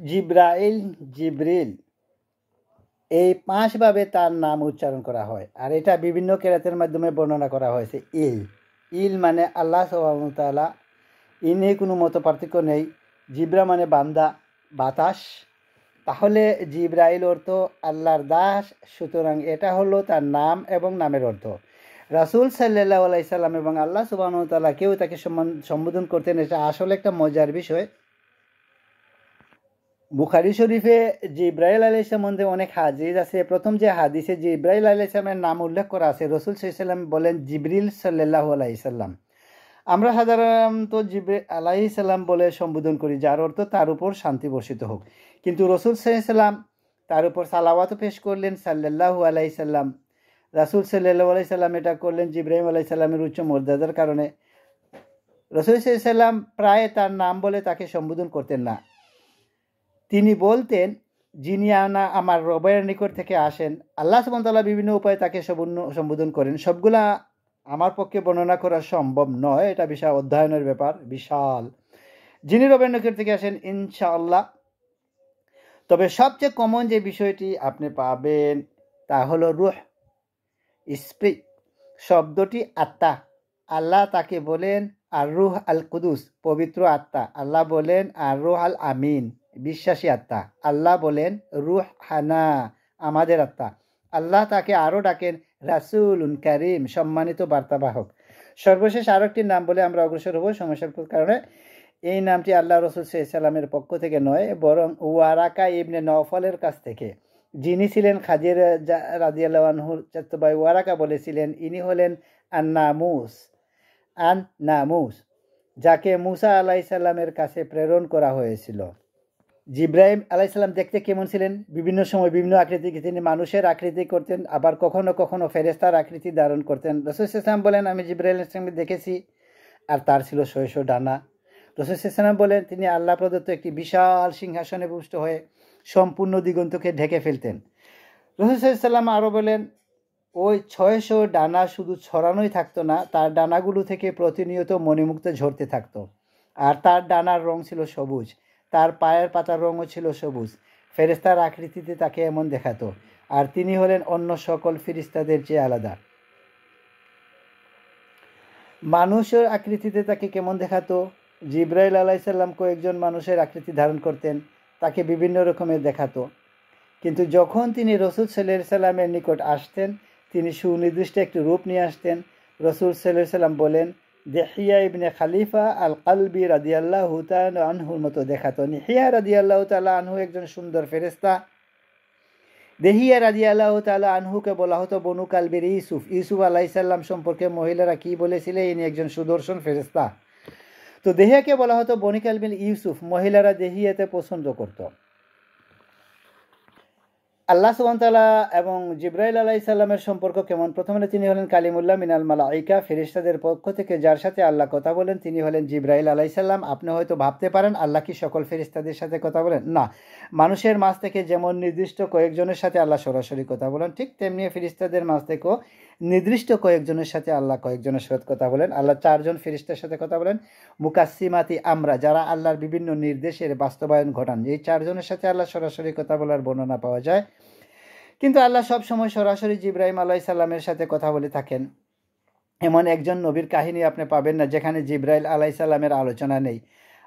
জিব্রাইল, জিবরিল এই 5 ভাবে তার নাম উচ্চারণ করা হয়। আর এটা বিভিন্ন কেরাতের মাধ্যমে বর্ণনা করা হয়েছে। ইল মানে আল্লাহ সুবহানাহু ওয়া তাআলা, এই নিয়ে কোনো মত পার্থক্য নেই। জিব্রা মানে বান্দা, বাতাস। তাহলে জিব্রাইল অর্থ আল্লাহর দাস, সুতরাং এটা হলো তার নাম এবং নামের অর্থ। রাসূল সাল্লাল্লাহু আলাইহি সাল্লাম এবং আল্লাহ সুবহানাহু ওয়া তাআলা কেউ তাকে সম্বোধন করতেন। এটা আসলে একটা মজার বিষয়। বুখারী শরীফে জিব্রাইল আলাইহিস সম্বন্ধে অনেক হাদিস আছে। প্রথম যে হাদিসে জিব্রাইল আলাইহিস সালামের নাম উল্লেখ করা আছে, রাসূল সাল্লাল্লাহু আলাইহি সাল্লাম বলেন জিবরিল সাল্লাল্লাহু আলাইহি সাল্লাম। আমরা সাধারণত জিবরিল আলাইহিস সালাম বলে সম্বোধন করি, যার অর্থ তার উপর শান্তি বর্ষিত হোক। কিন্তু রাসূল সাল্লাল্লাহু আলাইহি সাল্লাম তার উপর সালাওয়াতও পেশ করলেন সাল্লাল্লাহু আলাইহি সাল্লাম। রাসূল সাল্লাল্লাহু আলাইহি সাল্লাম এটা করলেন জিবরাইল আলাইহিস সালামের উচ্চ মর্যাদার কারণে। রাসূল সাল্লাল্লাহু আলাইহি সাল্লাম প্রায় তার নাম বলে তাকে সম্বোধন করতেন না। তিনি বলতেন, যিনি আমার রবের নিকট থেকে আসেন। আল্লাহ সুবহানাহু ওয়া তাআলা বিভিন্ন উপায়ে তাকে সম্বোধন করেন। সবগুলা আমার পক্ষে বর্ণনা করা সম্ভব নয়, এটা বিশাল অধ্যয়নের ব্যাপার, বিশাল। যিনি রবের নিকট থেকে আসেন ইনশাআল্লাহ। তবে সবচেয়ে কমন যে বিষয়টি আপনি পাবেন তা হলো রূহ, স্পিরিট। শব্দটি আত্মা। আল্লাহ তাকে বলেন আর রূহ আল কুদুস, পবিত্র আত্মা। আল্লাহ বলেন আর রূহ আল আমিন, বিশ্বাসী আত্মা। আল্লাহ বলেন রূহ হানা, আমাদের আত্মা। আল্লাহ তাকে আরও ডাকেন রাসূলুন কারীম, সম্মানিত বার্তাবাহক। সর্বশেষ আরও একটি নাম বলে আমরা অগ্রসর হব সমস্যার কারণে। এই নামটি আল্লাহ রাসূল সাল্লাল্লাহু আলাইহি সাল্লামের পক্ষ থেকে নয়, বরং ওয়ারাকা ইবনে নওফলের কাছ থেকে, যিনি ছিলেন খাদিজা রাদিয়াল্লাহু আনহুর চাচাতো ভাই। ওয়ারাকা বলেছিলেন ইনি হলেন নামুস, যাকে মুসা আলাইহিস সালামের কাছে প্রেরণ করা হয়েছিল। জিব্রাইল আলাইহিস সালাম দেখতে কেমন ছিলেন? বিভিন্ন সময় বিভিন্ন আকৃতি, তিনি মানুষের আকৃতি করতেন, আবার কখনো কখনো ফেরেশতার আকৃতি ধারণ করতেন। রাসূল সাল্লাল্লাহু আলাইহি সাল্লাম বলেন, আমি জিব্রাইল আলাইহিস সালামকে দেখেছি আর তার ছিল 600 ডানা। রাসূল সাল্লাল্লাহু আলাইহি সাল্লাম বলেন, তিনি আল্লাহ প্রদত্ত একটি বিশাল সিংহাসনে পুষ্ট হয়ে সম্পূর্ণ দিগন্তকে ঢেকে ফেলতেন। রাসূল সাল্লাল্লাহু আলাইহি সাল্লাম আরও বলেন, ওই 600 ডানা শুধু ছড়ানোই থাকতো না, তার ডানাগুলো থেকে প্রতিনিয়ত মণিমুক্ত ঝরতে থাকতো। আর তার ডানার রং ছিল সবুজ, তার পায়ের পাতার রঙও ছিল সবুজ। ফেরেশতার আকৃতিতে তাকে এমন দেখাতো, আর তিনি হলেন অন্য সকল ফেরেশতাদের চেয়ে আলাদা। মানুষের আকৃতিতে তাকে কেমন দেখাতো? জিব্রাইল আলাইহিস সালাম কয়েকজন মানুষের আকৃতি ধারণ করতেন, তাকে বিভিন্ন রকমের দেখাতো। কিন্তু যখন তিনি রাসূল সাল্লাল্লাহু আলাইহি সাল্লামের নিকট আসতেন, তিনি সুনির্দিষ্ট একটি রূপ নিয়ে আসতেন। রাসূল সাল্লাল্লাহু আলাইহি সাল্লাম বলেন, দিহিয়া ইবনে খালিফা আল কালবি রাদিয়াল্লাহু তাআলা আনহুর মতো দেখাতো। দিহিয়া রাদিয়াল্লাহু তাআলা আনহু একজন সুন্দর ফেরেশতা। দিহিয়া রাদিয়াল্লাহু তাআলা আনহুকে বলা হতো বনু কালবির ইউসুফ। ইউসুফ আলাইহিস সালাম সম্পর্কে মহিলারা কি বলেছিলেন? ইনি একজন সুদর্শন ফেরেশতা। তো দিহিয়াকে বলা হতো বনু কালবির ইউসুফ। মহিলারা দিহিয়াতে পছন্দ করত। আল্লাহ সুবহানাহু ওয়া তাআলা এবং জিব্রাইল আলাইহিস সালামের সম্পর্ক কেমন? প্রথমে তিনি হলেন কালিমুল্লাহ মিনাল মালাইকা, ফেরেশতাদের পক্ষ থেকে যার সাথে আল্লাহ কথা বলেন তিনি হলেন জিব্রাইল আলাইহিস সালাম। আপনি হয়তো ভাবতে পারেন আল্লাহ কি সকল ফেরেশতাদের সাথে কথা বলেন? না, মানুষের মাঝ থেকে যেমন নির্দিষ্ট কয়েকজনের সাথে আল্লাহ সরাসরি কথা বলেন, ঠিক তেমনি ফেরেশতাদের মাঝ থেকেও নির্দিষ্ট কয়েকজনের সাথে আল্লাহ কয়েকজনের সাথে কথা বলেন। আল্লাহ 4 জন ফেরেশতার সাথে কথা বলেন। মুকাসসিমাতি আমরা, যারা আল্লাহর বিভিন্ন নির্দেশের বাস্তবায়ন ঘটান, এই 4 জনের সাথে আল্লাহ সরাসরি কথা বলার বর্ণনা পাওয়া যায়। কিন্তু আল্লাহ সব সময় সরাসরি জিব্রাইল আলাইহিস সালামের সাথে কথা বলে থাকেন। এমন একজন নবীর কাহিনী আপনি পাবেন না যেখানে জিব্রাইল আলাইহিস সালামের আলোচনা নেই।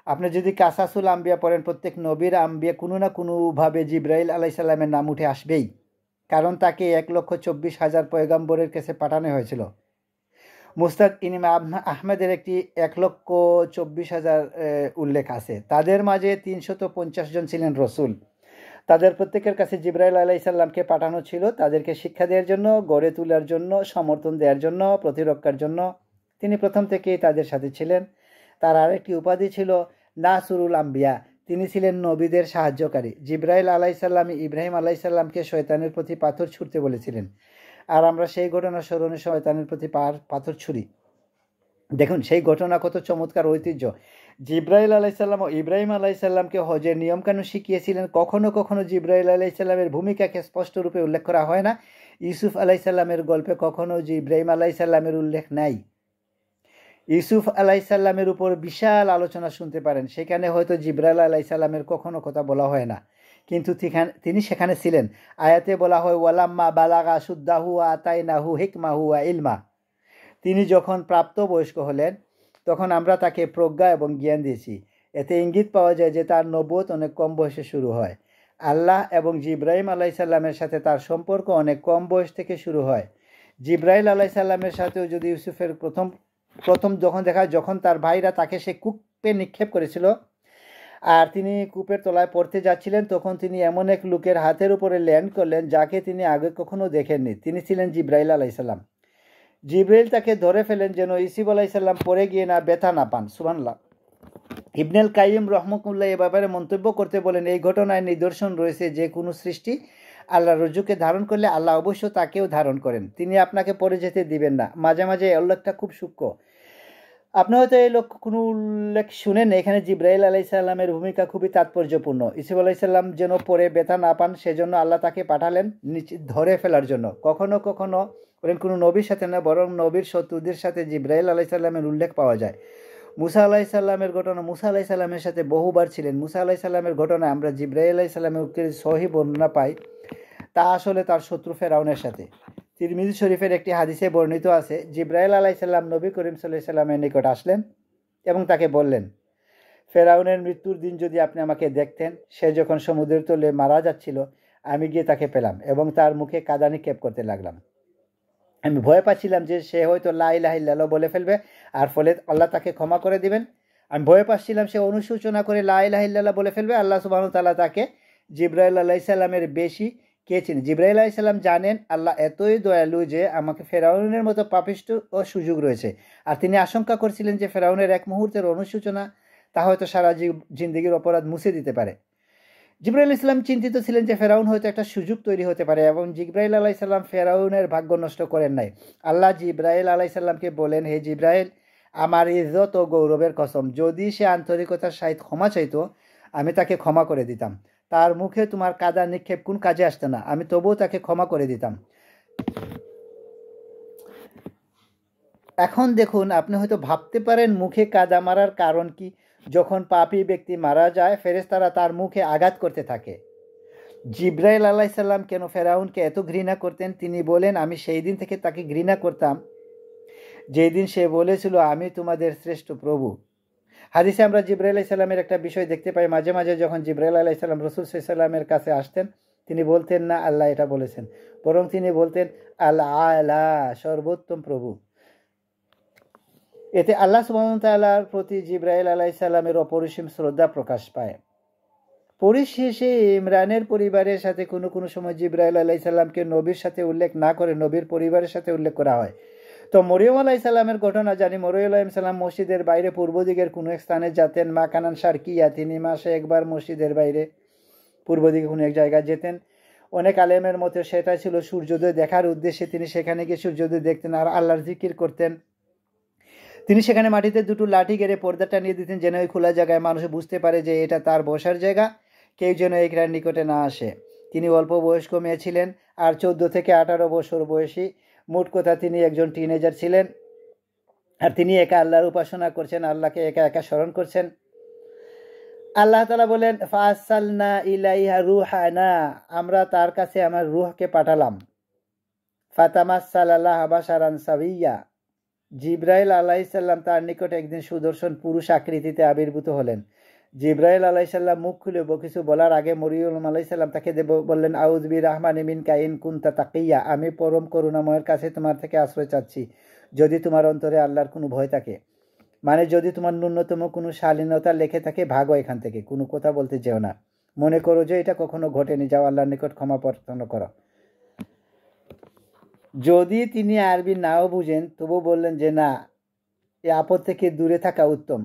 আপনি যদি কাসাসুল আম্বিয়া পড়েন, প্রত্যেক নবীর আম্বিয়া কোনো না কোনোভাবে জিব্রাইল আলাইহিস সালামের নাম উঠে আসবেই, কারণ তাকে 1,24,000 পয়গম্বরের কাছে পাঠানো হয়েছিল। মুস্তাদ ইমাম আহমেদের একটি 1,24,000 উল্লেখ আছে। তাদের মাঝে 350 জন ছিলেন রসুল। তাদের প্রত্যেকের কাছে জিব্রাইল আলাইহিস সালামকে পাঠানো ছিল তাদেরকে শিক্ষা দেওয়ার জন্য, গড়ে তোলার জন্য, সমর্থন দেওয়ার জন্য, প্রতিরক্ষার জন্য। তিনি প্রথম থেকেই তাদের সাথে ছিলেন। তার আরেকটি উপাধি ছিল নাসরুল আম্বিয়া, তিনি ছিলেন নবীদের সাহায্যকারী। জিব্রাইল আলাইহিস সালাম ইব্রাহিম আলাইহিস সালামকে শয়তানের প্রতি পাথর ছুঁড়তে বলেছিলেন, আর আমরা সেই ঘটনা স্মরণে শয়তানের প্রতি পাথর ছুঁড়ি। দেখুন সেই ঘটনা কত চমৎকার ঐতিহ্য। জিব্রাইল আলাইহিস সালাম ও ইব্রাহিম আলাইহিস সালামকে হজের নিয়মকানুন শিখিয়েছিলেন। কখনো কখনো জিব্রাইল আলাইহিস সালামের ভূমিকাকে স্পষ্ট রূপে উল্লেখ করা হয় না। ইউসুফ আলাইহিস সালামের গল্পে কখনো ইব্রাহিম আলাইহিস সালামের উল্লেখ নাই। ইউসুফ আলাইসাল্লামের উপর বিশাল আলোচনা শুনতে পারেন। সেখানে হয়তো জিব্রাইল আলাইসাল্লামের কখনো কথা বলা হয় না, কিন্তু তিনি সেখানে ছিলেন। আয়াতে বলা হয় ওয়ালাম্মা বালাগা সুদ্দাহু আতাইনাহু হিকমাহু ওয়া ইলমা। তিনি যখন প্রাপ্তবয়স্ক হলেন তখন আমরা তাকে প্রজ্ঞা এবং জ্ঞান দিয়েছি। এতে ইঙ্গিত পাওয়া যায় যে তার নবুয়ত অনেক কম বয়সে শুরু হয়। আল্লাহ এবং জিব্রাইল আলাইসাল্লামের সাথে তার সম্পর্ক অনেক কম বয়স থেকে শুরু হয়। জিব্রাইল আলাইসাল্লামের সাথেও যদি ইউসুফের প্রথম যখন তার ভাইরা তাকে সে কূপে নিক্ষেপ করেছিল আর তিনি কূপের তলায় পড়তে যাচ্ছিলেন, তখন তিনি এমন এক লোকের হাতের উপরে ল্যান্ড করলেন যাকে তিনি আগে কখনো দেখেননি। তিনি ছিলেন জিব্রাইল আলাইসাল্লাম। জিব্রাইল তাকে ধরে ফেলেন যেন ইউসুফ আলাইসাল্লাম পড়ে গিয়ে ব্যথা না পান। সুবহানাল্লাহ। ইবনুল কাইয়িম রাহমাহুল্লাহ এ ব্যাপারে মন্তব্য করতে বলেন, এই ঘটনায় নিদর্শন রয়েছে যে কোনো সৃষ্টি আল্লাহ রজ্জুকে ধারণ করলে আল্লাহ অবশ্য তাকেও ধারণ করেন। তিনি আপনাকে পড়ে যেতে দিবেন না। মাঝে মাঝে এই উল্লেখটা খুব সূক্ষ্ম। আপনি হয়তো এই কোনো উল্লেখ শুনেন। এখানে জিব্রাইল আলাইসাল্লামের ভূমিকা খুবই তাৎপর্যপূর্ণ। ইউসুফ আলাইসাল্লাম যেন পরে ব্যথা না পান সেজন্য আল্লাহ তাকে পাঠালেন নিচে ধরে ফেলার জন্য। কখনো কখনো কোনো নবীর সাথে না, বরং নবীর শত্রুদের সাথে জিব্রাইল আলাইসাল্লামের উল্লেখ পাওয়া যায়। মুসা আলাইসাল্লামের ঘটনা মুসা আলাইসাল্লামের সাথে বহুবার ছিলেন। মুসা আলাইসাল্লামের ঘটনা আমরা জিব্রাইল আলাইসাল্লামের সহি বর্ণনা পাই, তা আসলে তার শত্রু ফেরাউনের সাথে। তিরমিজি শরীফের একটি হাদিসে বর্ণিত আছে, জিব্রাইল আলাইসাল্লাম নবী করিম সাল্লাল্লাহু আলাইহি সাল্লামের নিকট আসলেন এবং তাকে বললেন, ফেরাউনের মৃত্যুর দিন যদি আপনি আমাকে দেখতেন, সে যখন সমুদ্রের তলে মারা যাচ্ছিল, আমি গিয়ে তাকে পেলাম এবং তার মুখে কাদা নিক্ষেপ করতে লাগলাম। আমি ভয় পাচ্ছিলাম যে সে হয়তো লা ইলাহা ইল্লাল্লাহ বলে ফেলবে আর ফলে আল্লাহ তাকে ক্ষমা করে দিবেন। আমি ভয় পাচ্ছিলাম সে অনুশোচনা করে লা ইলাহা ইল্লাল্লাহ বলে ফেলবে। আল্লাহ সুবহানাহু ওয়া তাআলা তাকে জিব্রাইল আলাইহিস সালামের বেশি কে চিনেন। জিব্রাইল আলাইহিস সালাম জানেন আল্লাহ এতই দয়ালু যে আমাকে ফেরাউনের মতো পাপিষ্ঠ ও সুযোগ রয়েছে। আর তিনি আশঙ্কা করছিলেন যে ফেরাউনের এক মুহূর্তের অনুশোচনা তা হয়তো সারা জিন্দেগির অপরাধ মুছে দিতে পারে। জিব্রাইল ইসলাম চিন্তিত ছিলেন যে ফেরাউন হয়তো একটা সুযোগ তৈরি হতে পারে, এবং জিব্রাইল আলাইসাল্লাম ফেরাউনের ভাগ্য নষ্ট করেন নাই। আল্লাহ জিব্রাইল আলাইসাল্লামকে বলেন, হে জিব্রাইল, আমার ইজ্জত ও গৌরবের কসম, যদি সে আন্তরিকতার সহিত ক্ষমা চাইতো আমি তাকে ক্ষমা করে দিতাম। তার মুখে তোমার কাদা নিক্ষেপ কোন কাজে আসতো না, আমি তবুও তাকে ক্ষমা করে দিতাম। এখন দেখুন, আপনি হয়তো ভাবতে পারেন মুখে কাদা মারার কারণ কি। যখন পাপী ব্যক্তি মারা যায় ফেরেশতারা তার মুখে আঘাত করতে থাকে। জিব্রাইল আলাইসাল্লাম কেন ফেরাউনকে এত ঘৃণা করতেন? তিনি বলেন, আমি সেই দিন থেকে তাকে ঘৃণা করতাম যেই দিন সে বলেছিল আমি তোমাদের শ্রেষ্ঠ প্রভু। হাদিসে আমরা জিব্রাইল আলাইসাল্লামের একটা বিষয় দেখতে পাই, মাঝে মাঝে যখন জিব্রাইল আলাইসাল্লাম রাসূল সাল্লাল্লাহু আলাইহি ওয়াসাল্লামের কাছে আসতেন তিনি বলতেন না আল্লাহ এটা বলেছেন, বরং তিনি বলতেন আল আলা, সর্বোত্তম প্রভু। এতে আল্লাহ সুবহানাহু ওয়া তাআলার প্রতি জিব্রাইল আলাইহিসসালামের অপরিসীম শ্রদ্ধা প্রকাশ পায়। পরিশেষে ইমরানের পরিবারের সাথে কোনো সময় জিব্রাইল আলাইহিসসালামকে নবীর সাথে উল্লেখ না করে নবীর পরিবারের সাথে উল্লেখ করা হয়। তো মরিয়ম আলাইহিসসালামের ঘটনা জানি। মরিয়ম আলাইহিসসালাম মসজিদের বাইরে পূর্ব দিকের কোনো এক স্থানে যেতেন। মা কানান শারকিয়া, তিনি মাসে একবার মসজিদের বাইরে পূর্ব দিকে কোনো এক জায়গায় যেতেন। অনেক আলেমের মতে সেটা ছিল সূর্যোদয় দেখার উদ্দেশ্যে তিনি সেখানে গিয়ে সূর্যোদয় দেখতেন আর আল্লাহর জিকির করতেন। তিনি সেখানে মাটিতে দুটো লাঠি গেড়ে পর্দা টানিয়ে দিতেন যেন ওই খোলা জায়গায় মানুষ বুঝতে পারে যে এটা তার বসার জায়গা, কেউ যেন এখানে নিকটে না আসে। তিনি অল্প বয়স্ক মেয়ে ছিলেন আর 14 থেকে 18 বছর বয়সী। মোট কথা তিনি একজন টিনেজার ছিলেন আর তিনি একা আল্লাহর উপাসনা করছেন, আল্লাহকে একা একা স্মরণ করছেন। আল্লাহ তাআলা বলেন, ফাসালনা ইলাইহা রুহানা, আমরা তার কাছে আমার রূহকে পাঠালাম। ফাতামাসসালা লাহা বাশারান সাবিয়্যা, জিব্রাইল আলাইহিসসালাম তার নিকট একদিন সুদর্শন পুরুষ আকৃতিতে আবির্ভূত হলেন। জিব্রাইল আলাইহিসসালাম মুখ খুলে কিছু বলার আগে মরিয়ম আলাইহিসসালাম তাকে বললেন, আউযু বিররহমানি মিনকা ইন কুনতা তাকিয়্যা, আমি পরম করুণাময়ের কাছে তোমার থেকে আশ্রয় চাচ্ছি যদি তোমার অন্তরে আল্লাহর কোনো ভয় থাকে। মানে যদি তোমার ন্যূনতম কোনো শালীনতা লেখে থাকে, ভাগো এখান থেকে, কোনো কথা বলতে যেও না। মনে করো যে এটা কখনো ঘটেনি, যাও আল্লাহর নিকট ক্ষমা প্রার্থনা করো। যদি তিনি আরবি নাও বুঝেন তবু বললেন যে না, এ আপদ থেকে দূরে থাকা উত্তম।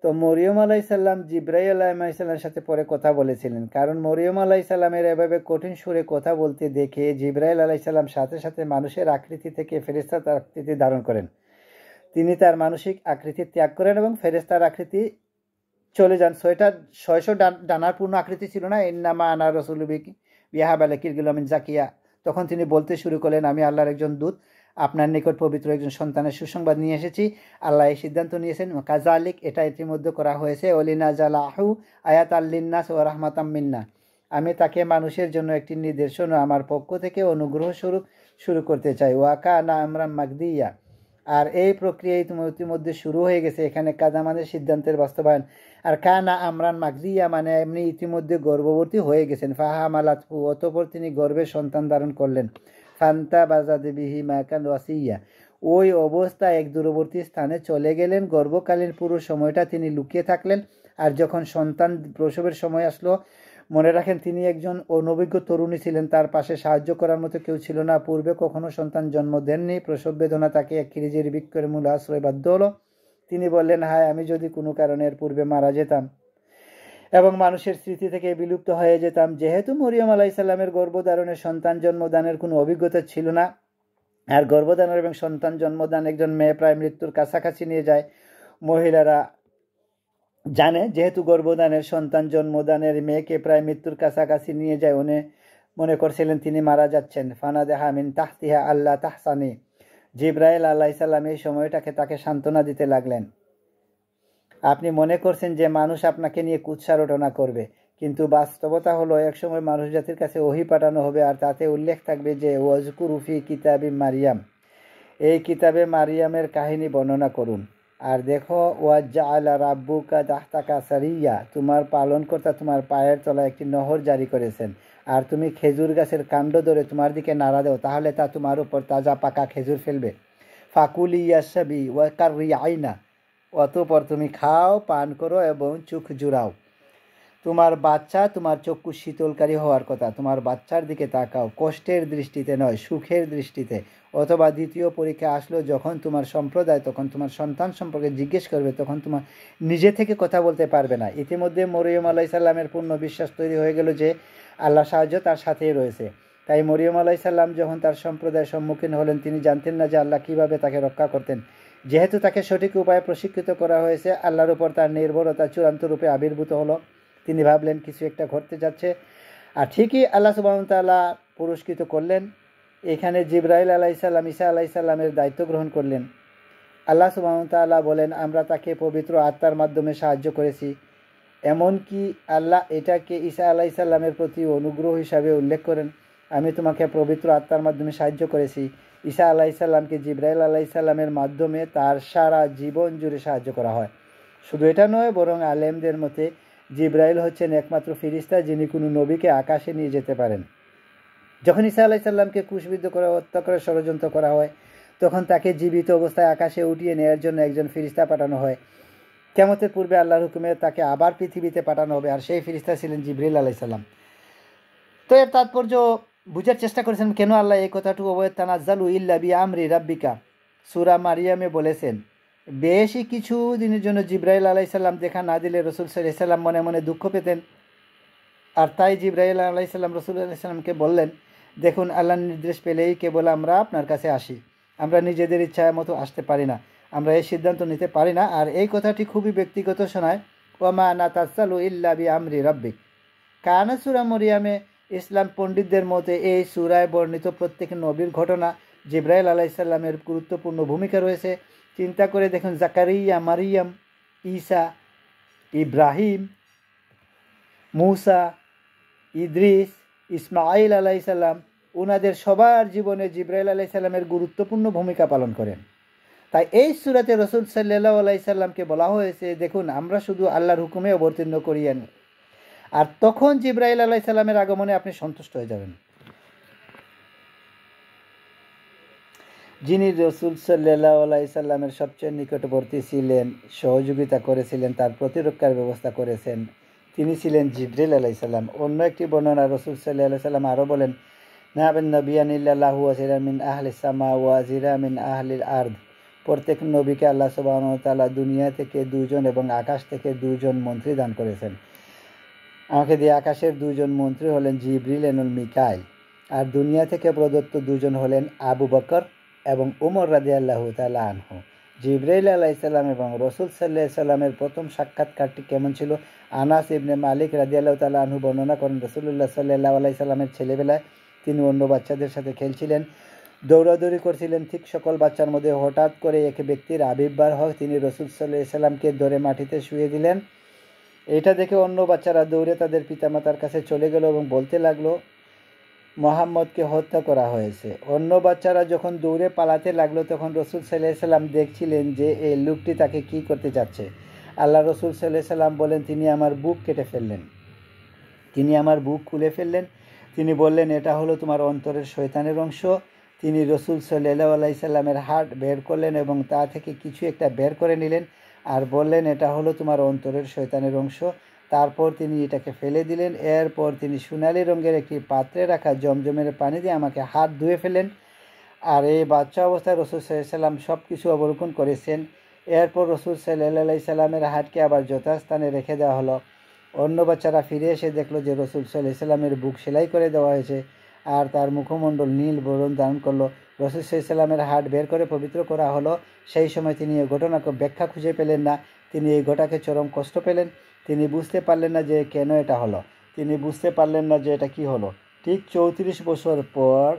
তো মরিয়ম আলাইহিসসালাম জিব্রাইল আলাইহিসসালামের সাথে পরে কথা বলেছিলেন, কারণ মরিয়ম আলাইহিসসালামের এভাবে কঠিন সুরে কথা বলতে দেখে জিব্রাইল আলাইহিসসালাম সাথে সাথে মানুষের আকৃতি থেকে ফেরেশতার আকৃতি ধারণ করেন। তিনি তার মানসিক আকৃতি ত্যাগ করেন এবং ফেরেশতার আকৃতি চলে যান। 600 ডানার পূর্ণ আকৃতি ছিল না, ইন্নামা আনা রাসূলু বিহা বালাকিল গিলামিন জাকিয়া। তখন তিনি বলতে শুরু করলেন, আমি আল্লাহর একজন দূত, আপনার নিকট পবিত্র একজন সন্তানের সুসংবাদ নিয়ে এসেছি। আল্লাহ এই সিদ্ধান্ত নিয়েছেন কাজালিক, এটা ইতিমধ্যে করা হয়েছে, অলিনা জালাহু আয়াত আল্লিন্নাস ও রাহমাতাম মিন্না, আমি তাকে মানুষের জন্য একটি নির্দেশন আমার পক্ষ থেকে অনুগ্রহ স্বরূপ শুরু করতে চাই। ওয়াকা না আমরা মাগদিয়া, আর এই প্রক্রিয়া ইতিমধ্যে শুরু হয়ে গেছে। এখানে কাদা মানে সিদ্ধান্তের বাস্তবায়ন, আর কানা আমরান মাগদিয়া মানে এমনি ইতিমধ্যে গর্ভবতী হয়ে গেছেন। ফাহা মালাতহু, অতঃপর তিনি গর্ভে সন্তান ধারণ করলেন। ফান্তা বাজাদে বিহি মাকান ওয়াসিয়া, ওই অবস্থায় এক দূরবর্তী স্থানে চলে গেলেন। গর্ভকালীন পুরো সময়টা তিনি লুকিয়ে থাকলেন। আর যখন সন্তান প্রসবের সময় আসলো, মনে রাখেন তিনি একজন অনভিজ্ঞ তরুণী ছিলেন, তার পাশে সাহায্য করার মতো কেউ ছিল না। পূর্বে কখনো সন্তান জন্ম দেননি। প্রসব বেদনা তাকে এক কিরিজের বিক্ষরের মূল আশ্রয় বাধ্য হলো। তিনি বললেন, হায়, আমি যদি কোনো কারণে এর পূর্বে মারা যেতাম এবং মানুষের স্মৃতি থেকে বিলুপ্ত হয়ে যেতাম। যেহেতু মরিয়ম আলাইসাল্লামের গর্ভধারণের সন্তান জন্মদানের কোনো অভিজ্ঞতা ছিল না, আর গর্ভধারণ এবং সন্তান জন্মদান একজন মেয়ে প্রায় মৃত্যুর কাছাকাছি নিয়ে যায়, মহিলারা জানে যেহেতু গর্ভদানের সন্তান জন্মদানের মেয়েকে প্রায় মৃত্যুর কাছাকাছি নিয়ে যায়, মনে করছিলেন তিনি মারা যাচ্ছেন। ফানাদেহা মিন তাহতিহা আল্লাহ তাহসানি, জিব্রাইল আলাইসাল্লাম এই সময়টাকে তাকে সান্ত্বনা দিতে লাগলেন। আপনি মনে করছেন যে মানুষ আপনাকে নিয়ে কুৎসারটনা করবে, কিন্তু বাস্তবতা হলো একসময় মানুষ জাতির কাছে ওহী পাঠানো হবে, আর তাতে উল্লেখ থাকবে যে ওয়াজকুরু ফি কিতাবি মারিয়াম, এই কিতাবে মারিয়ামের কাহিনী বর্ণনা করুন। আর দেখো, ওয়াজ্জাআলা রাব্বুকা তাহতাকা সারিয়া, তোমার পালনকর্তা তোমার পায়ের তলায় একটি নহর জারি করেছেন। আর তুমি খেজুর গাছের কাণ্ড ধরে তোমার দিকে নাড়া দাও, তাহলে তা তোমার উপর তাজা পাকা খেজুর ফেলবে। ফাকুলি ইয়াশাবি ওয়া কাররি আইনা, অতঃপর তুমি খাও, পান করো এবং চোখ জুড়াও। তোমার বাচ্চা তোমার চক্ষু শীতলকারী হওয়ার কথা, তোমার বাচ্চার দিকে তাকাও, কষ্টের দৃষ্টিতে নয়, সুখের দৃষ্টিতে। অথবা দ্বিতীয় পরীক্ষা আসলো, যখন তোমার সম্প্রদায় তখন তোমার সন্তান সম্পর্কে জিজ্ঞেস করবে, তখন তোমার নিজে থেকে কথা বলতে পারবে না। ইতিমধ্যে মরিয়ম আলাইসাল্লামের পূর্ণ বিশ্বাস তৈরি হয়ে গেল যে আল্লাহ সাহায্য তার সাথেই রয়েছে। তাই মরিয়ম আলাইসাল্লাম যখন তার সম্প্রদায়ের সম্মুখীন হলেন, তিনি জানতেন না যে আল্লাহ কিভাবে তাকে রক্ষা করতেন। যেহেতু তাকে সঠিক উপায়ে প্রশিক্ষিত করা হয়েছে, আল্লাহর উপর তার নির্ভরতা চূড়ান্ত রূপে আবির্ভূত হলো। তিনি ভাবলেন কিছু একটা ঘটতে যাচ্ছে, আর ঠিকই আল্লাহ সুবহানাহু ওয়া তাআলা পুরস্কৃত করলেন। এখানে জিবরাইল আলাইসাল্লাম ঈসা আলাইসাল্লামের দায়িত্ব গ্রহণ করলেন। আল্লাহ সুবহানাহু ওয়া তাআলা বলেন, আমরা তাকে পবিত্র আত্মার মাধ্যমে সাহায্য করেছি। এমনকি আল্লাহ এটাকে ঈসা আলাইসাল্লামের প্রতি অনুগ্রহ হিসাবে উল্লেখ করেন, আমি তোমাকে পবিত্র আত্মার মাধ্যমে সাহায্য করেছি। ঈসা আলাইসাল্লামকে জিবরাইল আলাইসাল্লামের মাধ্যমে তার সারা জীবন জুড়ে সাহায্য করা হয়। শুধু এটা নয়, বরং আলেমদের মতে জিবরাইল হচ্ছেন একমাত্র ফিরিস্তা যিনি কোনো নবীকে আকাশে নিয়ে যেতে পারেন। যখন ঈসা আলাইসাল্লামকে ক্রুশবিদ্ধ করে হত্যা করে ষড়যন্ত্র করা হয়, তখন তাকে জীবিত অবস্থায় আকাশে উঠিয়ে নেওয়ার জন্য একজন ফিরিস্তা পাঠানো হয়। কিয়ামতের পূর্বে আল্লাহর হুকুমে তাকে আবার পৃথিবীতে পাঠানো হবে, আর সেই ফিরিস্তা ছিলেন জিবরিল আলাইসাল্লাম। তো এর তাৎপর্য বুঝার চেষ্টা করেছেন কেন আল্লাহ এই কথাটুকু তানাজ্জালু ইল্লা বিআমরি রাব্বিকা সূরা মারিয়ামে বলেছেন। বেশি কিছু দিনের জন্য জিবরাইল আলাইসাল্লাম দেখা না দিলে রসুল সাল্লাল্লাহু আলাইহি সাল্লাম মনে মনে দুঃখ পেতেন। আর তাই জিবরাইল আলাইসাল্লাম রসুল আলাইসাল্লামকে বললেন, দেখুন, আল্লাহর নির্দেশ পেলেই কেবল আমরা আপনার কাছে আসি, আমরা নিজেদের ইচ্ছা মতো আসতে পারি না, আমরা এই সিদ্ধান্ত নিতে পারি না। আর এই কথাটি খুবই ব্যক্তিগত শোনায়। ওমা নাতাসালু ইল্লা বিআমরি রাব্বিক। কানা সূরা মরিয়ামে ইসলাম পণ্ডিতদের মতে এই সূরায় বর্ণিত প্রত্যেক নবীর ঘটনা জিবরাইল আলাইসাল্লামের গুরুত্বপূর্ণ ভূমিকা রয়েছে। চিন্তা করে দেখুন, জাকারিয়া, মারিয়াম, ঈসা, ইব্রাহিম, মুসা, ইদ্রিস, ইসমাইল আলাইসাল্লাম, ওনাদের সবার জীবনে জিবরাইল আলাইসাল্লামের গুরুত্বপূর্ণ ভূমিকা পালন করেন। তাই এই সূরাতে রসুল সাল্লাল্লাহু আলাইহি সাল্লামকে বলা হয়েছে, দেখুন, আমরা শুধু আল্লাহর হুকুমে অবতীর্ণ করিয়েন, আর তখন জিবরাইল আলাইসাল্লামের আগমনে আপনি সন্তুষ্ট হয়ে যাবেন। যিনি রসুল সাল্লাল্লাহু আলাইহি সাল্লামের সবচেয়ে নিকটবর্তী ছিলেন, সহযোগিতা করেছিলেন, তার প্রতিরক্ষার ব্যবস্থা করেছেন, তিনি ছিলেন জিবরিল আলাইসাল্লাম। অন্য একটি বর্ণনা রসুল সাল্লাল্লাহু আলাইহি সাল্লাম আরও বলেন, নাবিন নবিয়ান ইল্লাল্লাহু ওয়াজিরা মিন আহলিস সামা ওয়াজিরা মিন আহলিল আরদ। প্রত্যেক নবীকে আল্লাহ সুবহানাহু ওয়া তাআলা দুনিয়া থেকে দুজন এবং আকাশ থেকে দুজন মন্ত্রী দান করেছেন। আমাকে দিয়ে আকাশের দুজন মন্ত্রী হলেন জিবরিল এবং মিকাইল, আর দুনিয়া থেকে প্রদত্ত দুজন হলেন আবু বকর এবং উমর রাদিয়াল্লাহু তাআলা আনহু। জিবরাইল আলাইহিস সালাম এবং রাসূল সাল্লাল্লাহু আলাইহি সাল্লামের প্রথম সাক্ষাৎকারটি কেমন ছিল? আনাস ইবনে মালিক রাদিয়াল্লাহু তাআলা আনহু বর্ণনা করেন, রাসূলুল্লাহ সাল্লাল্লাহু আলাইহি সাল্লামের ছেলেবেলায় তিনি অন্য বাচ্চাদের সাথে খেলছিলেন। দৌড়াদৌড়ি করছিলেন। ঠিক সকল বাচ্চার মধ্যে হঠাৎ করে এক ব্যক্তির আবির্ভাব হয়। তিনি রাসূল সাল্লাল্লাহু আলাইহি সাল্লামকে ধরে মাটিতে শুইয়ে দিলেন। এটা দেখে অন্য বাচ্চারা দৌড়ে তাদের পিতামাতার কাছে চলে গেল এবং বলতে লাগলো, মুহাম্মদকে হত্যা করা হয়েছে। অন্য বাচ্চারা যখন দৌড়ে পালাতে লাগলো তখন রাসূল সাল্লাল্লাহু আলাইহি সাল্লাম দেখছিলেন যে এই লোকটি তাকে কি করতে যাচ্ছে। আল্লাহ রাসূল সাল্লাল্লাহু আলাইহি সাল্লাম বলেন, তিনি আমার বুক কেটে ফেললেন, তিনি আমার বুক খুলে ফেললেন। তিনি বললেন, এটা হলো তোমার অন্তরের শয়তানের অংশ। তিনি রাসূল সাল্লাল্লাহু আলাইহি সাল্লামের হাড় বের করলেন এবং তা থেকে কিছু একটা বের করে নিলেন আর বললেন, এটা হলো তোমার অন্তরের শয়তানের অংশ। তারপর তিনি এটাকে ফেলে দিলেন। এরপর তিনি সোনালি রঙের একটি পাত্রে রাখা জমজমের পানি দিয়ে আমাকে হাত ধুয়ে ফেলেন। আর এই বাচ্চা অবস্থায় রাসূল সাল্লাল্লাহু আলাইহি সাল্লাম সব কিছু অবলোকন করেছেন। এরপর রাসূল সাল্লাল্লাহু আলাইহি সাল্লামের হাতকে আবার যথাস্থানে রেখে দেওয়া হলো। অন্য বাচ্চারা ফিরে এসে দেখলো যে রাসূল সাল্লাল্লাহু আলাইহি সাল্লামের বুক সেলাই করে দেওয়া হয়েছে আর তার মুখমণ্ডল নীল বরণ ধারণ করলো। রাসূল সাল্লাল্লাহু আলাইহি সাল্লামের হাড় বের করে পবিত্র করা হলো। সেই সময় তিনি এই ঘটনাকে ব্যাখ্যা খুঁজে পেলেন না। তিনি এই ঘটনাকে চরম কষ্ট পেলেন। তিনি বুঝতে পারলেন না যে কেন এটা হলো। তিনি বুঝতে পারলেন না যে এটা কি হলো। ঠিক 34 বছর পর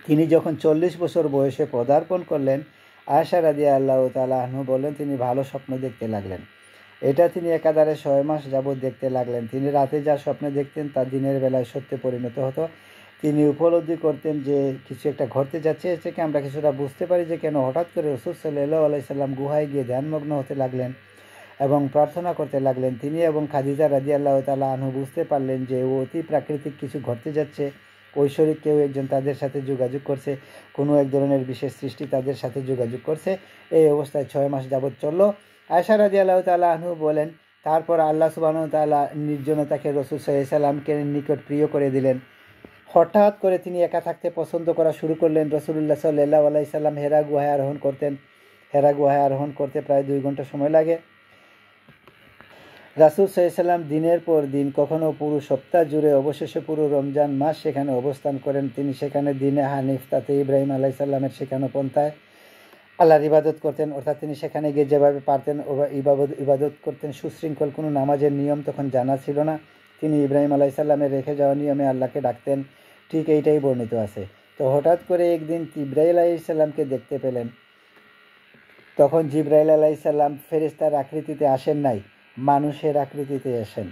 তিনি যখন 40 বছর বয়সে পদার্পণ করলেন, আয়েশা রাদিয়াল্লাহু তাআলা আনহা বলেন, তিনি ভালো স্বপ্ন দেখতে লাগলেন। এটা তিনি একাধারে 6 মাস যাবৎ দেখতে লাগলেন। তিনি রাতে যা স্বপ্ন দেখতেন তা দিনের বেলায় সত্যে পরিণত হতো। তিনি উপলব্ধি করতেন যে কিছু একটা ঘটতে যাচ্ছে। এর থেকে আমরা কিছুটা বুঝতে পারি যে কেন হঠাৎ করে রাসূল সাল্লাল্লাহু আলাইহি সাল্লাম গুহায় গিয়ে ধ্যানমগ্ন হতে লাগলেন এবং প্রার্থনা করতে লাগলেন। তিনি এবং খাদিজা রাদিয়াল্লাহু তাআলা আনহা বুঝতে পারলেন যে অতি প্রাকৃতিক কিছু ঘটতে যাচ্ছে। ঐশ্বরিক কেউ একজন তাদের সাথে যোগাযোগ করছে, কোনো এক ধরনের বিশেষ সৃষ্টি তাদের সাথে যোগাযোগ করছে। এই অবস্থায় 6 মাস যাবৎ চলল। আয়েশা রাদিয়াল্লাহু তাআলা আনহা বলেন, তারপর আল্লাহ সুবহানাহু ওয়া তাআলা নির্জনতাকে রাসূল সাল্লাল্লাহু আলাইহি সাল্লামকে নিকট প্রিয় করে দিলেন। হঠাৎ করে তিনি একা থাকতে পছন্দ করা শুরু করলেন। রাসূলুল্লাহ সাল্লাল্লাহু আলাইহি সাল্লাম হেরা গুহায় আরোহণ করতেন। হেরা গুহায় আরোহণ করতে প্রায় 2 ঘন্টা সময় লাগে। রাসূল সাল্লাল্লাহু আলাইহি সাল্লাম দিনের পর দিন, কখনো পুরো সপ্তাহ জুড়ে, অবশেষে পুরো রমজান মাস সেখানে অবস্থান করেন। তিনি সেখানে দিনে হানিফ তাতে ইব্রাহিম আলাইহিস সালামের শেখানো পন্থায় আল্লাহর ইবাদত করতেন। অর্থাৎ তিনি সেখানে গিয়ে যেভাবে পারতেন ইবাদত করতেন। সুশৃঙ্খল কোনো নামাজের নিয়ম তখন জানা ছিল না। তিনি ইব্রাহিম আলাইহিস সালামের রেখে যাওয়া নিয়মে আল্লাহকে ডাকতেন। ঠিক এইটাই বর্ণিত আছে। তো হঠাৎ করে একদিন জিবরাইল আলাইহিস সালামকে দেখতে পেলেন। তখন জিবরাইল আলাইহিস সালাম ফেরেশতার আকৃতিতে আসেন নাই, মানুষের আকৃতিতে আসেন।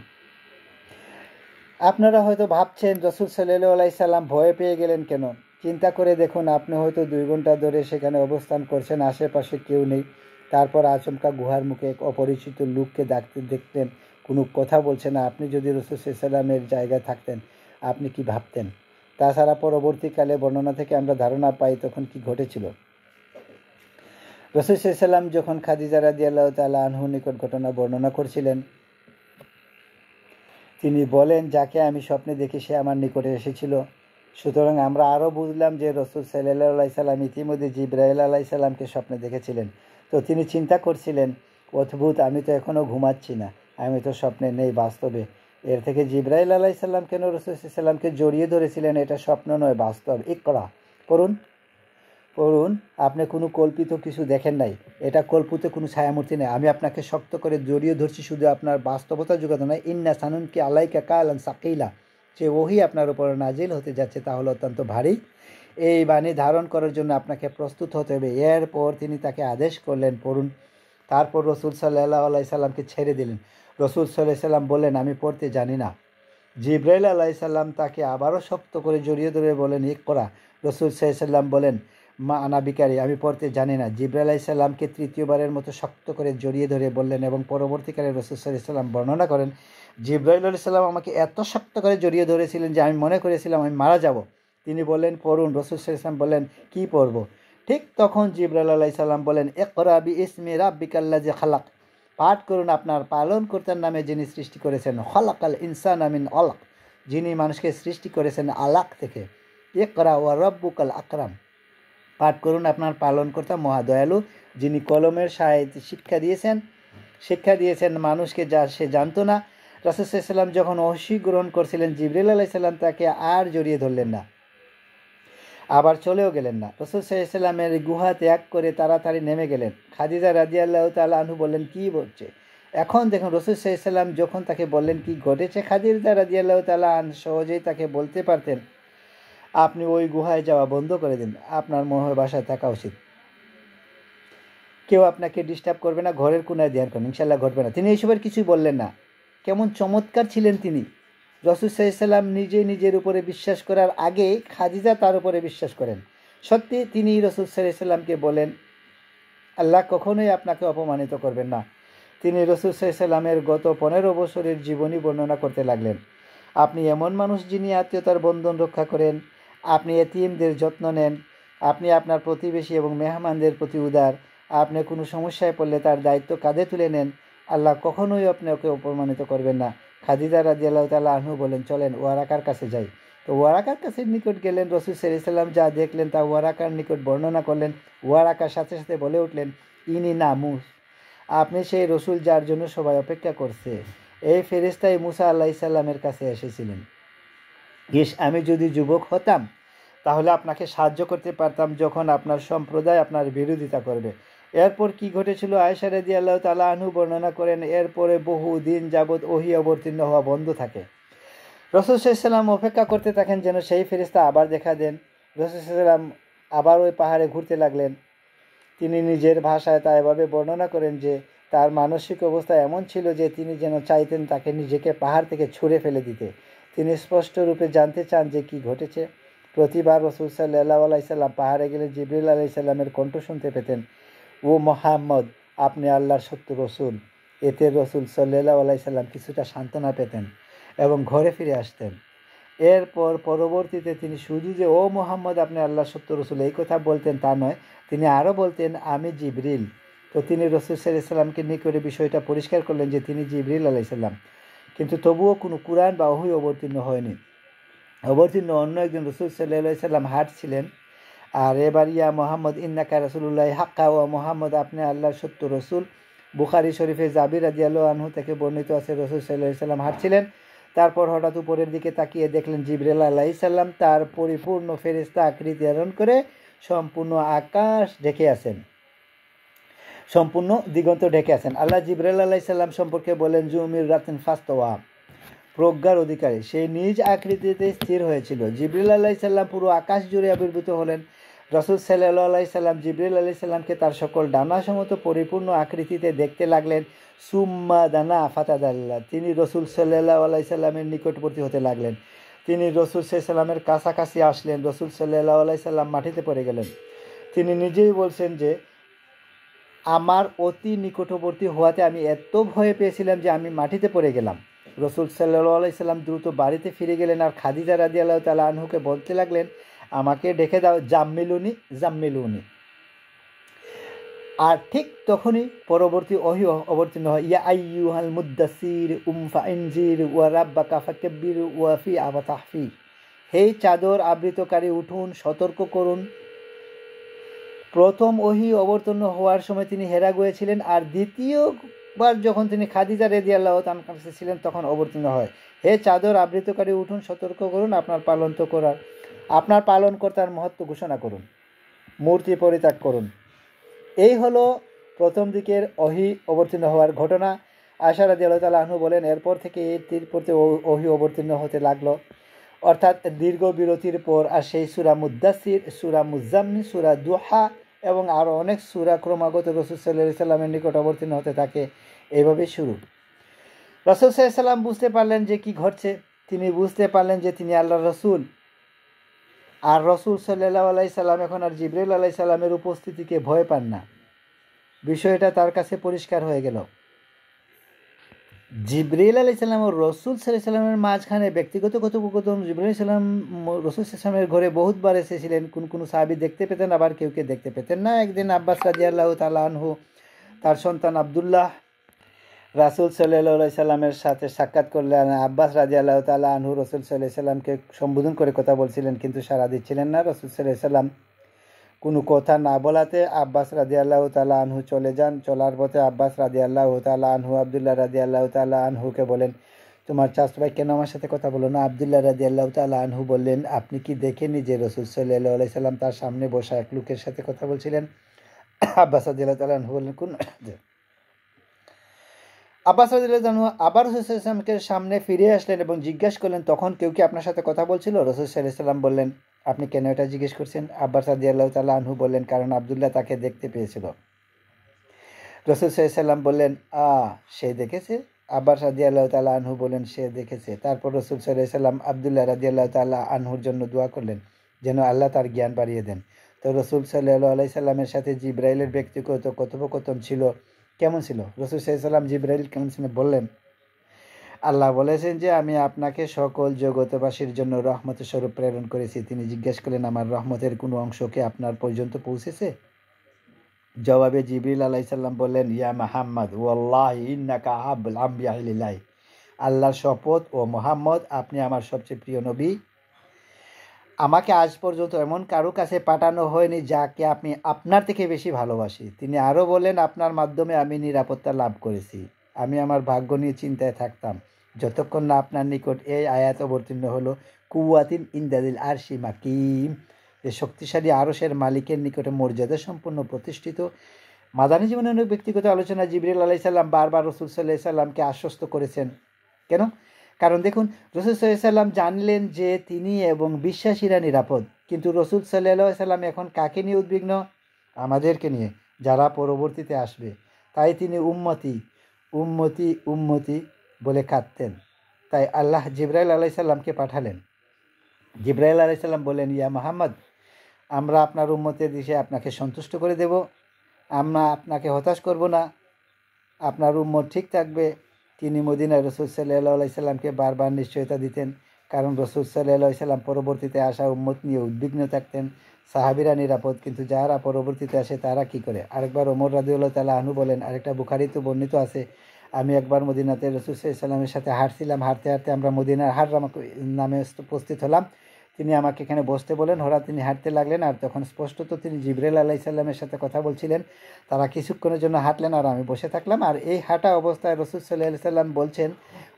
আপনারা হয়তো ভাবছেন রাসূল সাল্লাল্লাহু আলাইহি সাল্লাম ভয় পেয়ে গেলেন কেন? চিন্তা করে দেখুন, আপনি হয়তো 2 ঘন্টা ধরে সেখানে অবস্থান করছেন, আশেপাশে কেউ নেই। তারপর আচমকা গুহার মুখে এক অপরিচিত লোককে ডাকতে দেখতেন, কোনো কথা বলছে না। আপনি যদি রাসূল সাল্লাল্লাহু আলাইহি সাল্লামের জায়গায় থাকতেন, আপনি কি ভাবতেন? তাছাড়া পরবর্তীকালে বর্ণনা থেকে আমরা ধারণা পাই তখন কি ঘটেছিল। রাসূল সাল্লাল্লাহু আলাইহি সাল্লাম যখন খাদিজা রাদিয়াল্লাহু তাআলা আনহা নিকট ঘটনা বর্ণনা করছিলেন, তিনি বলেন, যাকে আমি স্বপ্নে দেখি সে আমার নিকটে এসেছিল। সুতরাং আমরা আরও বুঝলাম যে রাসূল সাল্লাল্লাহু আলাইহি সাল্লাম ইতিমধ্যে জিবরাইল আলাইহিস সালামকে স্বপ্নে দেখেছিলেন। তো তিনি চিন্তা করছিলেন, অদ্ভুত, আমি তো এখনও ঘুমাচ্ছি না, আমি তো স্বপ্নে নেই, বাস্তবে। এর থেকে জিবরাইল আলাইহিস সালাম কেন রাসূল সাল্লাল্লাহু আলাইহি সাল্লামকে জড়িয়ে ধরেছিলেন? এটা স্বপ্ন নয়, বাস্তব। ইকরা পড়ুন, পড়ুন। আপনি কোনো কল্পিত কিছু দেখেন নাই, এটা কল্পিত কোনো ছায়ামূর্তি নেই। আমি আপনাকে শক্ত করে জড়িয়ে ধরছি, শুধু আপনার বাস্তবতা যোগাতে নয়। ইন্না সানুনকি আলাইকা কালান সাকিলা, যে ওহী আপনার উপর নাজিল হতে যাচ্ছে তা হলো অত্যন্ত ভারী। এই বাণী ধারণ করার জন্য আপনাকে প্রস্তুত হতে হবে। এরপর তিনি তাকে আদেশ করলেন, পড়ুন। তারপর রাসূল সাল্লাল্লাহু আলাইহি সাল্লামকে ছেড়ে দিলেন। রাসূল সাল্লাল্লাহু আলাইহি সাল্লাম বললেন, আমি পড়তে জানি না। জিবরাইল আলাইহিস সালাম তাকে আবারও শক্ত করে জড়িয়ে ধরে বলেন, ইকরা। রাসূল সাল্লাল্লাহু আলাইহি সাল্লাম বলেন, মা আনা বিকারি, আমি পড়তে জানি না। জিবরাইল আলাইহিস সালামকে তৃতীয়বারের মতো শক্ত করে জড়িয়ে ধরে বললেন। এবং পরবর্তীকালে রাসূল সাল্লাল্লাহু আলাইহি সাল্লাম বর্ণনা করেন, জিবরাইল আলাইহিস সালাম আমাকে এত শক্ত করে জড়িয়ে ধরেছিলেন যে আমি মনে করেছিলাম আমি মারা যাব। তিনি বললেন, পড়ুন। রাসূল সাল্লাল্লাহু আলাইহি সাল্লাম বললেন, কি পড়ব? ঠিক তখন জিবরাইল আলাইহিস সালাম বলেন, ইকরা বিইসমি রাব্বিকাল্লাযী খালাক, পাঠ করুন আপনার পালনকর্তার নামে যিনি সৃষ্টি করেছেন। খালাকাল ইনসানা মিন আলাক, যিনি মানুষকে সৃষ্টি করেছেন আলাক থেকে। ইকরা ওয়া রাব্বুকাল আকরাম, পাঠ করুন আপনার পালনকর্তা মহাদয়ালু, যিনি কলমের সাহায্যে শিক্ষা দিয়েছেন মানুষকে, যা সে জানতো না। রাসূল সাল্লাল্লাহু আলাইহি সাল্লাম যখন ওহী গ্রহণ করছিলেন, জিবরাইল আলাইহিস সালাম তাকে আর জড়িয়ে ধরলেন না, আবার চলেও গেলেন না। রাসূল সাল্লাল্লাহু আলাইহি সাল্লামের গুহা ত্যাগ করে তাড়াতাড়ি নেমে গেলেন। খাদিজা রাদিয়াল্লাহু তাআলা আনহা বললেন, কি বলছে? এখন দেখুন, রাসূল সাল্লাল্লাহু আলাইহি সাল্লাম যখন তাকে বললেন কি ঘটেছে, খাদিজা রাদিয়াল্লাহু তাআলা আনহা সহজেই তাকে বলতে পারতেন। আপনি ওই গুহায় যাওয়া বন্ধ করে দিন, আপনার মনে হয় বাসায় থাকা উচিত, কেউ আপনাকে ডিস্টার্ব করবে না, ঘরের কোনায় ধ্যান করুন, ইনশাল্লাহ ঘটবে না। তিনি এইসবের কিছুই বললেন না। কেমন চমৎকার ছিলেন তিনি। রাসূল সাল্লাল্লাহু আলাইহি ওয়াসাল্লাম নিজে নিজের উপরে বিশ্বাস করার আগে খাদিজা তার উপরে বিশ্বাস করেন। সত্যি তিনি রাসূল সাল্লাল্লাহু আলাইহি ওয়াসাল্লামকে বলেন, আল্লাহ কখনোই আপনাকে অপমানিত করবেন না। তিনি রাসূল সাল্লাল্লাহু আলাইহি ওয়াসাল্লামের গত 15 বছরের জীবনী বর্ণনা করতে লাগলেন। আপনি এমন মানুষ যিনি আত্মীয়তার বন্ধন রক্ষা করেন, আপনি এতিমদের যত্ন নেন, আপনি আপনার প্রতিবেশী এবং মেহমানদের প্রতি উদার, আপনি কোনো সমস্যায় পড়লে তার দায়িত্ব কাঁধে তুলে নেন। আল্লাহ কখনোই আপনাকে অপমানিত করবেন না। খাদিজা রাদিয়াল্লাহু তাআলা আনহু বলেন, চলেন ওয়ারাকার কাছে যাই। তো ওয়ারাকার কাছে নিকট গেলেন। রাসূল সাল্লাল্লাহু আলাইহি ওয়াসাল্লাম যা দেখলেন তা ওয়ারাকার নিকট বর্ণনা করলেন। ওয়ারাকার সাথে সাথে বলে উঠলেন, ইনি নামুস, আপনি সেই রসুল যার জন্য সবাই অপেক্ষা করছে। এই ফেরেশতাই মুসা আলাইহিস সালামের কাছে এসেছিলেন। আমি যদি যুবক হতাম তাহলে আপনাকে সাহায্য করতে পারতাম যখন আপনার সম্প্রদায় আপনার বিরোধিতা করবে। এরপর কি ঘটেছিল আয়েশা রাদিয়াল্লাহু তাআলা আনহু বর্ণনা করেন, এরপরে বহু দিন যাবৎ ওহী অবতীর্ণ হওয়া বন্ধ থাকে। রাসূল সাল্লাল্লাহু আলাইহি ওয়াসাল্লাম অপেক্ষা করতে থাকেন যেন সেই ফেরেশতা আবার দেখা দেন। রাসূল সাল্লাল্লাহু আলাইহি ওয়াসাল্লাম আবার ওই পাহাড়ে ঘুরতে লাগলেন। তিনি নিজের ভাষায় তা এভাবে বর্ণনা করেন যে তার মানসিক অবস্থা এমন ছিল যে তিনি যেন চাইতেন তাকে নিজেকে পাহাড় থেকে ছুঁড়ে ফেলে দিতে। তিনি স্পষ্ট রূপে জানতে চান যে কি ঘটেছে। প্রতিবার রাসূল সাল্লাল্লাহু আলাইহি সাল্লাম পাহাড়ে গেলে জিবরিল আলাইহিস সালামের কণ্ঠ শুনতে পেতেন, ও মুহাম্মদ, আপনি আল্লাহর সত্য রসুল। এতে রাসূল সাল্লাল্লাহু আলাইহি সাল্লাম কিছুটা সান্ত্বনা পেতেন এবং ঘরে ফিরে আসতেন। এরপর পরবর্তীতে তিনি শুধু যে ও মুহাম্মদ আপনি আল্লাহর সত্য রসুল এই কথা বলতেন তা নয়, তিনি আরও বলতেন আমি জিবরিল। তো তিনি রাসূল সাল্লাল্লাহু আলাইহি সাল্লামকে নিকটে বিষয়টা পরিষ্কার করলেন যে তিনি জিবরিল আলাইহিস সালাম। কিন্তু তবুও কোনো কুরআন বা ওহী অবতীর্ণ হয়নি। অবতীর্ণ অন্য একজন রাসূল সাল্লাল্লাহু আলাইহি সাল্লাম হাঁটছিলেন। আর এবার ইয়া মোহাম্মদ ইন্নাকা রাসূলুল্লাহি হাক্কা, ও মোহাম্মদ আপনি আল্লাহর সত্য রসুল। বুখারী শরীফে জাবির রাদিয়াল্লাহু আনহু থেকে বর্ণিত আছে, রাসূল সাল্লাল্লাহু আলাইহি সাল্লাম হাঁটছিলেন, তারপর হঠাৎ উপরের দিকে তাকিয়ে দেখলেন জিবরিল আলাইহিস সালাম তার পরিপূর্ণ ফেরেশতা আকৃতি ধারণ করে সম্পূর্ণ আকাশ ঢেকে আছেন, সম্পূর্ণ দিগন্ত ঢেকে আছেন। আল্লাহ জিবরিল আলাইহিস সালাম সম্পর্কে বলেন, জুমির রাতিন ফাস্তাওয়া, প্রজ্ঞার অধিকারী, সেই নিজ আকৃতিতে স্থির হয়েছিল। জিবরিল আলাইহিস সালাম পুরো আকাশ জুড়ে আবির্ভূত হলেন। রাসূল সাল্লাল্লাহু আলাইহি সাল্লাম জিবরিল আলাইহিস সালামকে তার সকল ডানা সমত পরিপূর্ণ আকৃতিতে দেখতে লাগলেন। সুম্মা দানা ফাতাদাল্লা, তিনি রাসূল সাল্লাল্লাহু আলাইহি সাল্লামের নিকটবর্তী হতে লাগলেন। তিনি রাসূল সাল্লাল্লাহু আলাইহি সাল্লামের কাছাকাছি আসলেন। রাসূল সাল্লাল্লাহু আলাইহি সাল্লাম মাটিতে পড়ে গেলেন। তিনি নিজেই বলছেন যে আমার অতি নিকটবর্তী হওয়াতে আমি এত ভয় পেয়েছিলাম যে আমি মাটিতে পড়ে গেলাম। রাসূল সাল্লাল্লাহু আলাইহি সাল্লাম দ্রুত বাড়িতে ফিরে গেলেন আর খাদিজা রাদিয়াল্লাহু তাআলা আনহুকে বলতে লাগলেন, আমাকে ডেকে দাও, জাম্মিলুনি জাম্মিলুনি। আর ঠিক তখনই পরবর্তী ওহী অবতীর্ণ হয়, ইয়া আইয়ুহাল মুদ্দাসির ফাইনজির ওয়া রাব্বাকা ফাকাব্বির ওয়া ফি আবাতাহফি, হে চাদর আবৃতকারী উঠুন, সতর্ক করুন। প্রথম ওহী অবতীর্ণ হওয়ার সময় তিনি হেরা গিয়েছিলেন, আর দ্বিতীয়বার যখন তিনি খাদিজা রাদিয়াল্লাহু তাআলার কাছে ছিলেন তখন অবতীর্ণ হয়, হে চাদর আবৃতকারী উঠুন, সতর্ক করুন, আপনার পালনকর্তার মহত্ব ঘোষণা করুন, মূর্তি পরিত্যাগ করুন। এই হলো প্রথম দিকের ওহী অবতীর্ণ হওয়ার ঘটনা। আয়েশা রাদিয়াল্লাহু তাআলা আনহু বলেন, এরপর থেকে এর প্রতি ওহী অবতীর্ণ হতে লাগলো, অর্থাৎ দীর্ঘ বিরতির পর। আর সেই সূরা মুদ্দাসির, সূরা মুজাম্মিল, সূরা দুহা এবং আরও অনেক সূরা ক্রমাগত রাসূল সাল্লাল্লাহু আলাইহি সাল্লামের নিকট অবতীর্ণ হতে থাকে। এইভাবে শুরু। রাসূল সাল্লাল্লাহু আলাইহি সাল্লাম বুঝতে পারলেন যে কি ঘটছে। তিনি বুঝতে পারলেন যে তিনি আল্লাহর রাসূল। আর রাসূল সাল্লাল্লাহু আলাইহি সাল্লাম এখন আর জিবরিল আলাইহিস সালামের উপস্থিতিকে ভয় পান না। বিষয়টা তার কাছে পরিষ্কার হয়ে গেল। জিবরিল আলাইহিস সালাম ও রাসূল সাল্লাল্লাহু আলাইহি সাল্লামের মাঝখানে ব্যক্তিগত কথোপকথন। জিবরিল আলাইহিস সালাম রাসূল সাল্লাল্লাহু আলাইহি সাল্লামের ঘরে বহুতবার এসেছিলেন। কোন সাহাবী দেখতে পেতেন, আবার কেউ দেখতে পেতেন না। একদিন আব্বাস রাদিয়াল্লাহু তাআলা আনহু তার সন্তান আব্দুল্লাহ রাসূল সাল্লাল্লাহু আলাইহি সাল্লামের সাথে সাক্ষাৎ করলেন। আব্বাস রাদিয়াল্লাহু তাআলা আনহু রাসূল সাল্লাল্লাহু আলাইহি সাল্লামকে সম্বোধন করে কথা বলছিলেন, কিন্তু সাড়া দিচ্ছিলেন না। রাসূল সাল্লাল্লাহু আলাইহি সাল্লাম কোনো কথা না বলাতে আব্বাস রাদিয়াল্লাহু তাআলা আনহু চলে যান। চলার পথে আব্বাস রাদিয়াল্লাহু তাআলা আনহু আব্দুল্লাহ রাদিয়াল্লাহু তাআলা আনহুকে বলেন, তোমার চাচা ভাই কেন আমার সাথে কথা বলো না? আব্দুল্লাহ রাদিয়াল্লাহু তাআলা আনহু বললেন, আপনি কি দেখেননি যে রাসূল সাল্লাল্লাহু আলাইহি সাল্লাম তার সামনে বসা এক লোকের সাথে কথা বলছিলেন? আব্বাস রাদিয়াল্লাহু তাআলা আনহু বললেন, কোন? আব্বাস রাদিয়াল্লাহু আনহু আবার রাসূল সাল্লাল্লাহু আলাইহি সাল্লামের সামনে ফিরে আসলেন এবং জিজ্ঞাসা করলেন, তখন কেউ কি আপনার সাথে কথা বলছিল? রাসূল সাল্লাল্লাহু আলাইহি সাল্লাম বললেন, আপনি কেন এটা জিজ্ঞেস করছেন? আব্বাস রাদিয়াল্লাহু তাআলা আনহু বললেন, কারণ আব্দুল্লাহ তাকে দেখতে পেয়েছিল। রাসূল সাল্লাল্লাহু আলাইহি সাল্লাম বললেন, সে দেখেছে? আব্বাস রাদিয়াল্লাহু তাআলা আনহু বললেন, সে দেখেছে। তারপর রাসূল সাল্লাল্লাহু আলাইহি সাল্লাম আব্দুল্লাহ রাদিয়াল্লাহু তাআলা আনহুর জন্য দোয়া করলেন যেন আল্লাহ তার জ্ঞান বাড়িয়ে দেন। তো রাসূল সাল্লাল্লাহু আলাইহি সাল্লামের সাথে জিবরাইলের ব্যক্তিগত কথোপকথন ছিল কেমন ছিল? রাসূল সাল্লাল্লাহু আলাইহি সাল্লাম জিবরাইল কেমন ছিলেন বললেন, আল্লাহ বলেছেন যে আমি আপনাকে সকল জগতবাসীর জন্য রহমতের স্বরূপ প্রেরণ করেছি। তিনি জিজ্ঞেস করলেন, আমার রহমতের কোনো অংশকে আপনার পর্যন্ত পৌঁছেছে? জবাবে জিবরিল আলাইহিস সালাম বললেন, ইয়া মুহাম্মদ ওয়াল্লাহি ইন্নাকা আহাব্বুল আমবিয়া ইলাইহি, আল্লাহর শপথ ও মুহাম্মদ, আপনি আমার সবচেয়ে প্রিয় নবী। আমাকে আজ পর্যন্ত এমন কারো কাছে পাঠানো হয়নি যাকে আপনি আপনার থেকে বেশি ভালোবাসি। তিনি আরও বলেন, আপনার মাধ্যমে আমি নিরাপত্তা লাভ করেছি। আমি আমার ভাগ্য নিয়ে চিন্তায় থাকতাম যতক্ষণ না আপনার নিকট এই আয়াত অবতীর্ণ হলো, কুওয়াতিন ইনদাদিল আরশি মাকিম, যে শক্তিশালী আরশের মালিকের নিকটে মর্যাদা সম্পন্ন প্রতিষ্ঠিত। মাদানী জীবনের অনেক ব্যক্তিগত আলোচনা জিবরিল আলাইহিস সালাম বারবার রাসূল সাল্লাল্লাহু আলাইহি সাল্লামকে আশ্বস্ত করেছেন। কেন? কারণ দেখুন, রাসূল সাল্লাল্লাহু আলাইহি সাল্লাম জানলেন যে তিনি এবং বিশ্বাসীরা নিরাপদ। কিন্তু রাসূল সাল্লাল্লাহু আলাইহি সাল্লাম এখন কাকে নিয়ে উদ্বিগ্ন? আমাদেরকে নিয়ে, যারা পরবর্তীতে আসবে। তাই তিনি উম্মতি উম্মতি উম্মতি বলে কাঁদতেন। তাই আল্লাহ জিবরাইল আলাইহিস সালামকে পাঠালেন। জিবরাইল আলাইহিস সালাম বললেন, ইয়া মুহাম্মদ, আমরা আপনার উম্মতের দিশে আপনাকে সন্তুষ্ট করে দেব। আমরা আপনাকে হতাশ করব না। আপনার উম্মত ঠিক থাকবে। তিনি মদিনায় রাসূল সাল্লাল্লাহু আলাইহি সাল্লামকে বারবার নিশ্চয়তা দিতেন, কারণ রাসূল সাল্লাল্লাহু আলাইহি সাল্লাম পরবর্তীতে আসা উম্মত নিয়ে উদ্বিগ্ন থাকতেন। সাহাবীরা নিরাপদ, কিন্তু যারা পরবর্তীতে আসে তারা কি করে? আরেকবার ওমর রাদিয়াল্লাহু তাআলা আনহু বলেন, আরেকটা বুখারীতে বর্ণিত আছে, আমি একবার মদিনাতে রাসূল সাল্লাল্লাহু আলাইহি সাল্লামের সাথে হাঁটছিলাম। হাঁটতে হাঁটতে আমরা মদিনার হাররাম নামে উপস্থিত হলাম। তিনি আমাকে এখানে বসতে বলেন। হঠাৎ তিনি হাঁটতে লাগলেন, আর তখন স্পষ্টত তিনি জিবরাইল আলাইহিস সালামের সাথে কথা বলছিলেন। তারা কিছুক্ষণের জন্য হাঁটলেন আর আমি বসে থাকলাম। আর এই হাঁটা অবস্থায় রাসূল সাল্লাল্লাহু আলাইহি সাল্লাম বলছেন,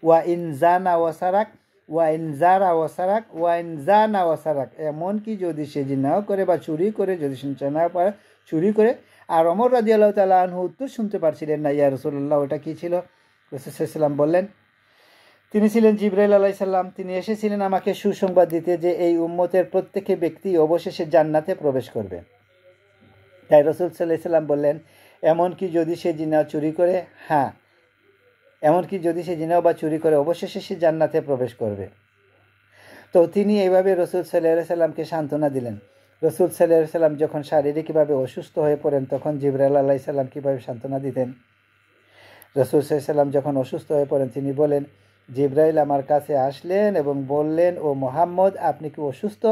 ওয়া ইন জানা ওয়াসারাক ওয়া ইন জারা ওয়াসারাক ওয়া ইন জানা ওয়াসারাক, এমনকি যদি সে জিনাও করে বা চুরি করে, যদি সে না পারে চুরি করে। আর ওমর রাদিয়াল্লাহু তাআলা আনহু উত্তর শুনতে পারছিলেন না, ইয়া রাসূলুল্লাহ, ওটা কী ছিল? রাসূল সাল্লাল্লাহু আলাইহি সাল্লাম বললেন, তিনি ছিলেন জিবরাইল আলাইহিস সালাম। তিনি এসেছিলেন আমাকে সুসংবাদ দিতে যে এই উম্মতের প্রত্যেক ব্যক্তি অবশেষে জান্নাতে প্রবেশ করবে। তাই রাসূল সাল্লাল্লাহু আলাইহি সাল্লাম বললেন, এমনকি যদি সে জিনা চুরি করে, হ্যাঁ, এমনকি যদি সে জিনাও বা চুরি করে, অবশেষে সে জান্নাতে প্রবেশ করবে। তো তিনি এইভাবে রাসূল সাল্লাল্লাহু আলাইহি সাল্লামকে সান্ত্বনা দিলেন। রাসূল সাল্লাল্লাহু আলাইহি সাল্লাম যখন শারীরিকভাবে অসুস্থ হয়ে পড়েন, তখন জিবরাইল আলাইহিস সালাম কীভাবে সান্ত্বনা দিতেন? রাসূল সাল্লাল্লাহু আলাইহি সাল্লাম যখন অসুস্থ হয়ে পড়েন, তিনি বলেন, জিবরাইল আমার কাছে আসলেন এবং বললেন, ও মুহাম্মদ, আপনি কি অসুস্থ?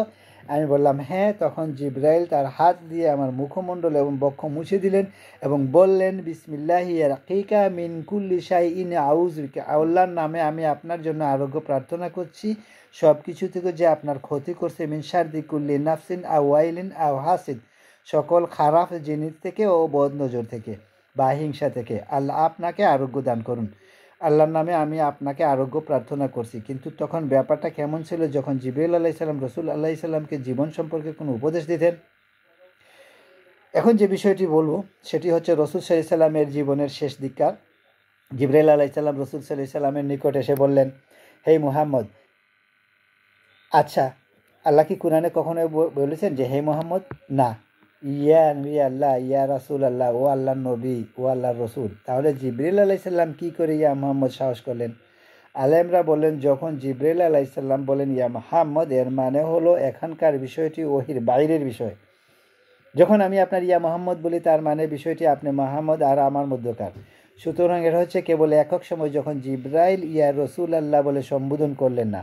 আমি বললাম, হ্যাঁ। তখন জিবরাইল তার হাত দিয়ে আমার মুখমণ্ডল এবং বক্ষ মুছে দিলেন এবং বললেন, বিসমিল্লাহি ইয়ারকিকা মিন কুল্লি শাইইন আউযু বিকা, আল্লাহর নামে আমি আপনার জন্য আরোগ্য প্রার্থনা করছি সব কিছু থেকে যে আপনার ক্ষতি করছে, মিন শাররি কুল্লি নাফসিন আও ওয়াইলিন আও হাসিদ, সকল খারাপ জিনিস থেকে ও বদ নজর থেকে বা হিংসা থেকে। আল্লাহ আপনাকে আরোগ্য দান করুন। আল্লাহর নামে আমি আপনাকে আরোগ্য প্রার্থনা করছি। কিন্তু তখন ব্যাপারটা কেমন ছিল? যখন জিবরাইল আলাইহিস সালাম রাসূল আলাইহিস সালামকে জীবন সম্পর্কে কোনো উপদেশ দিতেন। এখন যে বিষয়টি বলবো সেটি হচ্ছে রাসূল সাল্লাল্লাহু আলাইহি সাল্লামের জীবনের শেষ দিককার। জিবরাইল আলাইহিস সালাম রাসূল সাল্লাল্লাহু আলাইহি সাল্লামের নিকট এসে বললেন, হে মুহাম্মদ, আচ্ছা, আল্লাহ কি কোরআনে কখনো বলেছেন যে হে মুহাম্মদ? না। ইয়া নবী আল্লাহ, ইয়া রাসূল আল্লাহ, ও আল্লাহর নবী, ও আল্লাহর রসুল। তাহলে জিবরাইল আলাইহিস সালাম কী করে ইয়া মুহাম্মদ সাহস করলেন? আলেমরা বলেন, যখন জিবরাইল আলাইহিস সালাম বলেন ইয়া মুহাম্মদ, এর মানে হলো এখানকার বিষয়টি ওহির বাইরের বিষয়। যখন আমি আপনার ইয়া মুহাম্মদ বলি, তার মানে বিষয়টি আপনি মুহাম্মদ আর আমার মধ্যকার। সুতরাং এটা হচ্ছে কেবল একক সময় যখন জিবরাইল ইয়া রসুল আল্লাহ বলে সম্বোধন করলেন না।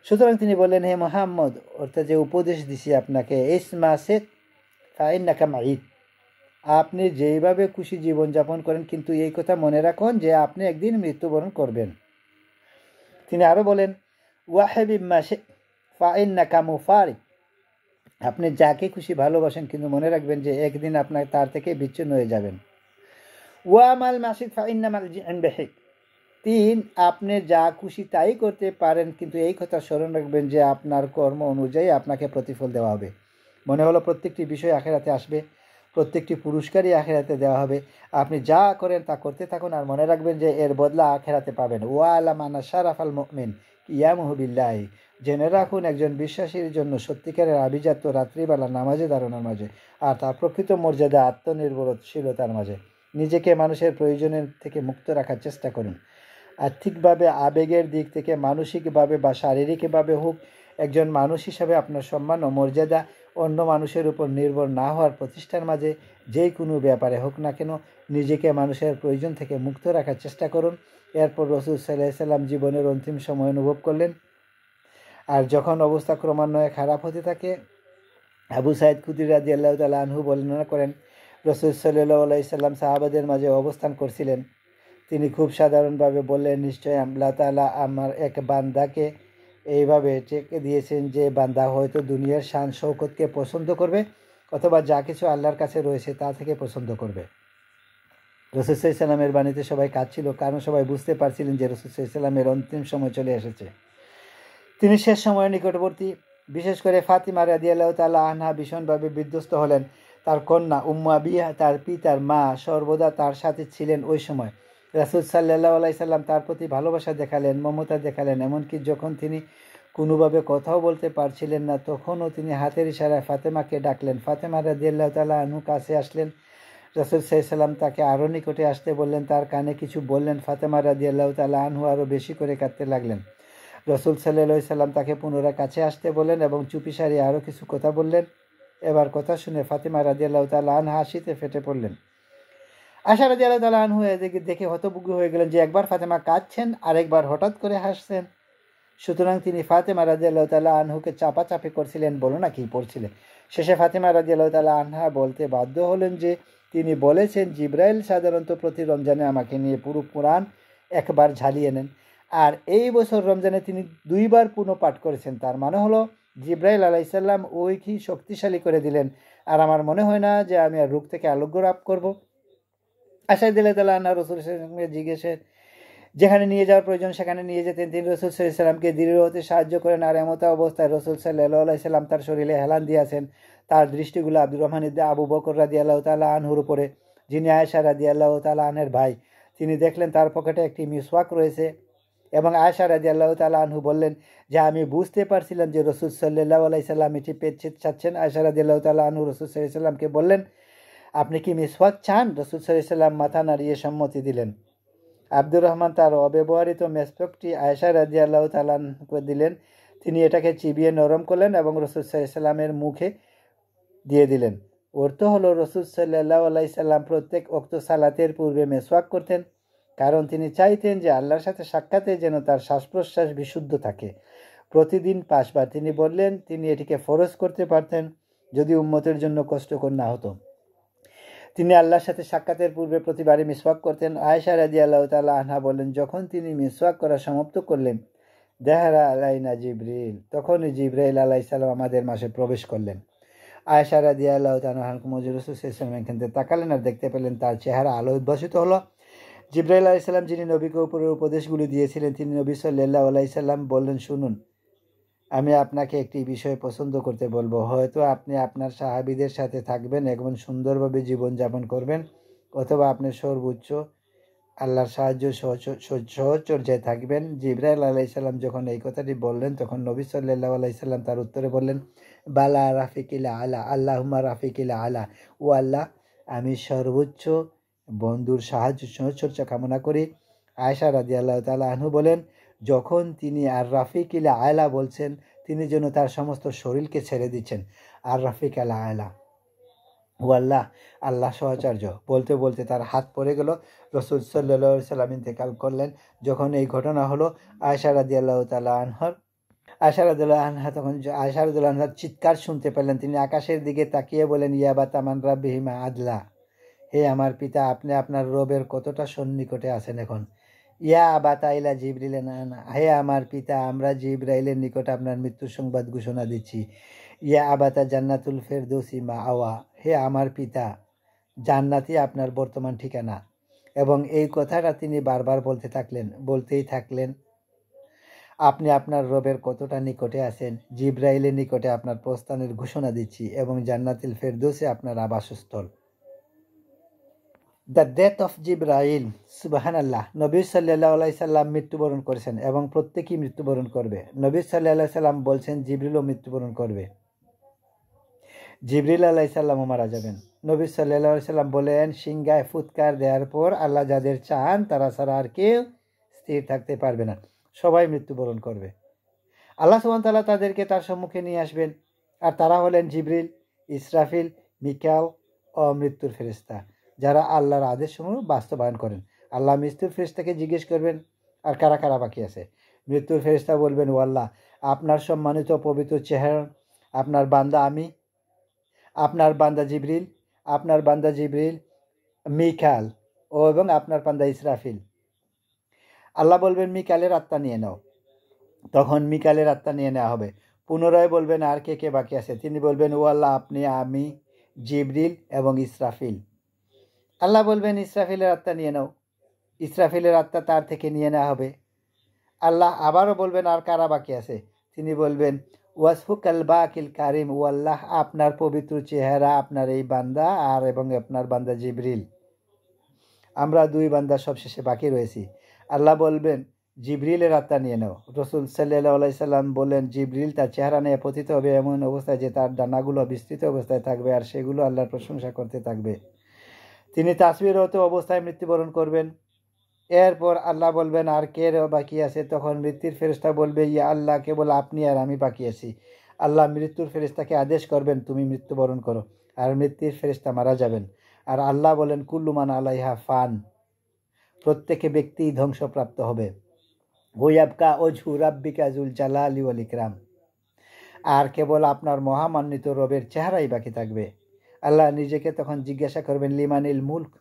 সুতরাং তিনি বললেন, হে মুহাম্মদ, অর্থাৎ যে উপদেশ দিছি আপনাকে, ইসমা সিদ ফাইন্নাকা মাঈদ, আপনি যেইভাবে খুশি জীবনযাপন করেন, কিন্তু এই কথা মনে রাখুন যে আপনি একদিন মৃত্যুবরণ করবেন। তিনি আরও বলেন, ওয়াহিবিম মাশি ফাইন্নাকা মুফারিক, আপনি যাকে খুশি ভালোবাসেন, কিন্তু মনে রাখবেন যে একদিন আপনার তার থেকে বিচ্ছিন্ন হয়ে যাবেন। ওয়ামাল মাসিদ ফাইন্নামাল জিন বিহিক, 3, আপনি যা খুশি তাই করতে পারেন, কিন্তু এই কথা স্মরণ রাখবেন যে আপনার কর্ম অনুযায়ী আপনাকে প্রতিফল দেওয়া হবে। মনে হলো প্রত্যেকটি বিষয় আখিরাতে আসবে, প্রত্যেকটি পুরস্কারই আখিরাতে দেওয়া হবে। আপনি যা করেন তা করতে থাকুন, আর মনে রাখবেন যে এর বদলা আখিরাতে পাবেন। ওয়া আলা মানা শারাফাল মুমিন কিয়ামুহু বিল্লাহি, জেনে রাখুন, একজন বিশ্বাসীর জন্য সত্যিকারের আভিজাত্য রাত্রিবেলা নামাজে দাঁড়ানোর মাঝে, আর তার প্রকৃত মর্যাদা আত্মনির্ভরশীলতার মাঝে। নিজেকে মানুষের প্রয়োজনের থেকে মুক্ত রাখার চেষ্টা করুন। আর্থিকভাবে, আবেগের দিক থেকে, মানসিকভাবে বা শারীরিকভাবে হোক, একজন মানুষ হিসাবে আপনার সম্মান ও মর্যাদা অন্য মানুষের উপর নির্ভর না হওয়ার প্রতিষ্ঠার মাঝে যেই কোনো ব্যাপারে হোক না কেন নিজেকে মানুষের প্রয়োজন থেকে মুক্ত রাখার চেষ্টা করুন। এরপর রাসূল সাল্লাল্লাহু আলাইহি সাল্লাম জীবনের অন্তিম সময় অনুভব করলেন, আর যখন অবস্থা ক্রমান্বয়ে খারাপ হতে থাকে, আবু সাঈদ খুদরি রাদিয়াল্লাহু তাআলা আনহু বর্ণনা করেন, রাসূল সাল্লাল্লাহু আলাইহি সাল্লাম সাহাবাদের মাঝে অবস্থান করছিলেন। তিনি খুব সাধারণভাবে বললেন, নিশ্চয় আল্লাহ তাআলা আমার এক বান্দাকে এইভাবে চেকে দিয়েছেন যে বান্দা হয়তো দুনিয়ার শান শৌকতকে পছন্দ করবে অথবা যা কিছু আল্লাহর কাছে রয়েছে তা থেকে পছন্দ করবে। রাসূল সাল্লাল্লাহু আলাইহি সাল্লামের বাণীতে সবাই কাঁদছিল, কারণ সবাই বুঝতে পারছিলেন যে রাসূল সাল্লাল্লাহু আলাইহি সাল্লামের অন্তিম সময় চলে এসেছে। তিনি শেষ সময়ের নিকটবর্তী। বিশেষ করে ফাতিমা রাদিয়াল্লাহু তাআলা আনহা ভীষণভাবে বিধ্বস্ত হলেন। তার কন্যা উম্মু আবিয়া, তার পিতার মা, সর্বদা তার সাথে ছিলেন ওই সময়। রাসূল সাল্লাল্লাহু আলাইহি সাল্লাম তার প্রতি ভালোবাসা দেখালেন, মমতা দেখালেন, এমনকি যখন তিনি কোনোভাবে কথাও বলতে পারছিলেন না তখনও তিনি হাতের ইশারায় ফাতেমাকে ডাকলেন। ফাতেমা রাদিয়াল্লাহু তাআলা আনহু কাছে আসলেন। রাসূল সাল্লাল্লাহু আলাইহি সাল্লাম তাকে আরও নিকটে আসতে বললেন, তার কানে কিছু বললেন। ফাতেমা রাদিয়াল্লাহু তাআলা আনহু আরও বেশি করে কাঁদতে লাগলেন। রাসূল সাল্লাল্লাহু আলাইহি সাল্লাম তাকে পুনরায় কাছে আসতে বললেন এবং চুপি সারিয়ে আরও কিছু কথা বললেন। এবার কথা শুনে ফাতিমা রাদিয়াল্লাহু তাআলা আনহা হাসিতে ফেটে পড়লেন। আয়েশা রাদিয়াল্লাহু তাআলা আনহু এদিকে দেখে হতবুদ্ধি হয়ে গেলেন যে একবার ফাতেমা কাঁদছেন আর একবার হঠাৎ করে হাসছেন। সুতরাং তিনি ফাতেমা রাদিয়াল্লাহু তাআলা আনহুকে চাপাচাপি করছিলেন, বলো না কি পড়ছিলেন। শেষে ফাতেমা রাদিয়াল্লাহু তাআলা আনহা বলতে বাধ্য হলেন যে তিনি বলেছেন জিবরাইল সাধারণত প্রতি রমজানে আমাকে নিয়ে পুরো কোরআন একবার ঝালিয়ে নেন, আর এই বছর রমজানে তিনি 2 বার পুনঃপাঠ করেছেন। তার মানে হলো জিবরাইল আলাইহিস সালাম ওই কি শক্তিশালী করে দিলেন, আর আমার মনে হয় না যে আমি আর রূপ থেকে আলোগ্য লাভ করব। আয়েশা রাদিয়াল্লাহু তাআলা আনহা রাসূলের সঙ্গে জিজ্ঞেসের যেখানে নিয়ে যাওয়ার প্রয়োজন সেখানে নিয়ে যেতেন। তিনি রাসূল সাল্লাল্লাহু আলাইহি সাল্লামকে দৃঢ় হতে সাহায্য করেন, আর এমত অবস্থায় রাসূল সাল্লাল্লাহু আলাইহি সাল্লাম তার শরীরে হেলান দিয়েছেন। তার দৃষ্টিগুলো আব্দুর রহমান ইবনে আবু বকর রাদিয়াল্লাহু তাআলা আনহুর উপরে, যিনি আয়েশা রাদিয়াল্লাহু তাআলা আনহার ভাই। তিনি দেখলেন তার পকেটে একটি মিসওয়াক রয়েছে এবং আয়েশা রাদিয়াল্লাহু তাআলা আনহু বললেন যে আমি বুঝতে পারছিলাম যে রাসূল সাল্লাল্লাহু আলাইহি সাল্লাম এটি পেতে চাচ্ছেন। আয়েশা রাদিয়াল্লাহু তাআলা আনহু রাসূল সাল্লাল্লাহু আলাইহি সাল্লামকে বললেন, আপনি কি মিসওয়াক চান? রাসূল সাল্লাল্লাহু আলাইহি সাল্লাম মাথা নাড়িয়ে সম্মতি দিলেন। আব্দুর রহমান তার অব্যবহৃত মেসওয়াকটি আয়েশা রাদিয়াল্লাহু তাআলা আনহুকে দিলেন। তিনি এটাকে চিবিয়ে নরম করলেন এবং রাসূল সাল্লাল্লাহু আলাইহি সাল্লামের মুখে দিয়ে দিলেন। অর্থ হলো রাসূল সাল্লাল্লাহু আলাইহি সাল্লাম প্রত্যেক ওয়াক্ত সালাতের পূর্বে মেসওয়াক করতেন, কারণ তিনি চাইতেন যে আল্লাহর সাথে সাক্ষাতে যেন তার শ্বাস প্রশ্বাস বিশুদ্ধ থাকে। প্রতিদিন 5 বার। তিনি বললেন তিনি এটিকে ফরজ করতে পারতেন যদি উম্মতের জন্য কষ্টকর না হতো। তিনি আল্লাহর সাথে সাক্ষাতের পূর্বে প্রতিবারই মিসওয়াক করতেন। আয়েশা রাদিয়াল্লাহু তাআলা আনহা বলেন, যখন তিনি মিসওয়াক করা সমাপ্ত করলেন, দেহারা আলাইনা জিবরিল, তখনই জিবরাইল আলাইহিস সালাম আমাদের মাঝে প্রবেশ করলেন। আয়েশা রাদিয়াল্লাহু তাআলা আনহা মজুর রাসূল সাল্লাল্লাহু আলাইহি ওয়াসাল্লাম এখান থেকে তাকালেন আর দেখতে পেলেন তার চেহারা আলো উদ্ভাসিত হলো। জিবরাইল আলাইহিস সালাম যিনি নবীকে উপরের উপদেশগুলি দিয়েছিলেন, তিনি নবী সাল্লাল্লাহু আলাইহি সাল্লাম বললেন, শুনুন, আমি আপনাকে একটি বিষয় পছন্দ করতে বলবো। হয়তো আপনি আপনার সাহাবীদের সাথে থাকবেন এবং সুন্দরভাবে জীবনযাপন করবেন, অথবা আপনি সর্বোচ্চ আল্লাহর সাহায্য সহচর্যায় থাকবেন। জিবরাইল আলাইহিস সালাম যখন এই কথাটি বললেন তখন নবী সাল্লাল্লাহু আলাইহি সাল্লাম তার উত্তরে বললেন, বালা রাফিকিল আলা, আল্লাহুম্মা রাফিকিল আলা, ও আল্লাহ, আমি সর্বোচ্চ বন্ধুর সাহায্য সহচর্যা কামনা করি। আয়েশা রাদিয়াল্লাহু তাআলা আনহু বলেন, যখন তিনি আর রাফিকিল আলা বলছেন, তিনি যেন তার সমস্ত শরীরকে ছেড়ে দিচ্ছেন। আর রাফিকিল আলা, ও আল্লাহ, আল্লাহ সহচর্য বলতে বলতে তার হাত পড়ে গেল। রাসূল সাল্লাল্লাহু আলাইহি সাল্লাম ইন্তেকাল করলেন। যখন এই ঘটনা হলো, আয়েশা রাদিয়াল্লাহু তাআলা আনহা তখন আয়েশা রাদিয়াল্লাহু আনহার চিৎকার শুনতে পেলেন। তিনি আকাশের দিকে তাকিয়ে বলেন, ইয়া বাতামান রাব্বিহিমা আদলা, হে আমার পিতা, আপনি আপনার রবের কতটা সন্নিকটে আছেন এখন। ইয়া আবাতাইলা জিবরিল, হে আমার পিতা, আমরা জিবরাইলের নিকট আপনার মৃত্যুর সংবাদ ঘোষণা দিচ্ছি। ইয়া আবাতা জান্নাতুল ফেরদৌসি মা আওয়া, হে আমার পিতা, জান্নাতই আপনার বর্তমান ঠিকানা। এবং এই কথাটা তিনি বারবার বলতেই থাকলেন। আপনি আপনার রবের কতটা নিকটে আছেন। জিবরাইলের নিকটে আপনার প্রস্থানের ঘোষণা দিচ্ছি এবং জান্নাতুল ফেরদৌসে আপনার আবাসস্থল। দ্য ডেথ অফ জিব্রাইল, সুবহানাল্লাহ। নবী সাল্লাল্লাহু আলাইহি সাল্লাম মৃত্যুবরণ করেছেন এবং প্রত্যেকেই মৃত্যুবরণ করবে। নবী সাল্লাল্লাহু আলাইহি সাল্লাম বলছেন জিবরিলও মৃত্যুবরণ করবে, জিবরিল আলাইহিস সালামও মারা যাবেন। নবী সাল্লাল্লাহু আলাইহি সাল্লাম বলেন, সিংহায় ফুৎকার দেওয়ার পর আল্লাহ যাদের চান তারা ছাড়া আর কেউ স্থির থাকতে পারবে না, সবাই মৃত্যুবরণ করবে। আল্লাহ সুবহানাহু ওয়া তাআলা তাদেরকে তার সম্মুখে নিয়ে আসবেন, আর তারা হলেন জিবরিল, ইসরাফিল, মিকাল ও মৃত্যুর ফেরেশতা, যারা আল্লাহর আদেশসমূহ বাস্তবায়ন করেন। আল্লাহ মৃত্যুর ফেরেশতাকে জিজ্ঞেস করবেন, আর কারা কারা বাকি আছে? মৃত্যুর ফেরেশতা বলবেন, ও আল্লাহ, আপনার সম্মানিত পবিত্র চেহারা, আপনার বান্দা আমি, আপনার বান্দা জিবরিল, আপনার বান্দা জিবরিল, মিকাল ও এবং আপনার বান্দা ইসরাফিল। আল্লাহ বলবেন, মিকালের আত্মা নিয়ে নাও। তখন মিকালের আত্মা নিয়ে নেওয়া হবে। পুনরায় বলবেন, আর কে কে বাকি আছে? তিনি বলবেন, ও আল্লাহ, আপনি, আমি, জিবরিল এবং ইসরাফিল। আল্লাহ বলবেন, ইসরাফিলের আত্মা নিয়ে নাও। ইসরাফিলের আত্মা তার থেকে নিয়ে নেওয়া হবে। আল্লাহ আবারও বলবেন, আর কারা বাকি আছে? তিনি বলবেন, ওয়াসফুকাল বাকিল কারিম, ও আল্লাহ, আপনার পবিত্র চেহারা, আপনার এই বান্দা আর এবং আপনার বান্দা জিবরিল, আমরা দুই বান্দা সবশেষে বাকি রয়েছি। আল্লাহ বলবেন, জিবরিলের আত্মা নিয়ে নাও। রসুল সাল্লাল্লাহু আলাইহি সাল্লাম বললেন, জিবরিল তার চেহারা নিয়ে পতিত হবে এমন অবস্থায় যে তার ডানাগুলো বিস্তৃত অবস্থায় থাকবে আর সেগুলো আল্লাহর প্রশংসা করতে থাকবে। তিনি তাসবিহরত অবস্থায় মৃত্যুবরণ করবেন। এরপর আল্লাহ বলবেন, আর কে বাকি আছে? তখন মৃত্যুর ফেরেশতা বলবে, ইয়া আল্লাহ, কেবল আপনি আর আমি বাকি আছি। আল্লাহ মৃত্যুর ফেরেশতাকে আদেশ করবেন, তুমি মৃত্যুবরণ করো, আর মৃত্যুর ফেরেশতা মারা যাবেন। আর আল্লাহ বলেন, কুল্লুমান আলাইহা ফান, প্রত্যেকে ব্যক্তি ধ্বংসপ্রাপ্ত হবে। ওয়াবকা ওজহু রাব্বিকা যুল জালালি ওয়াল ইকরাম, আর কেবল আপনার মহামান্বিত রবের চেহারাই বাকি থাকবে। আল্লাহ নিজেকে তখন জিজ্ঞাসা করবেন, লিমানিল মুলক,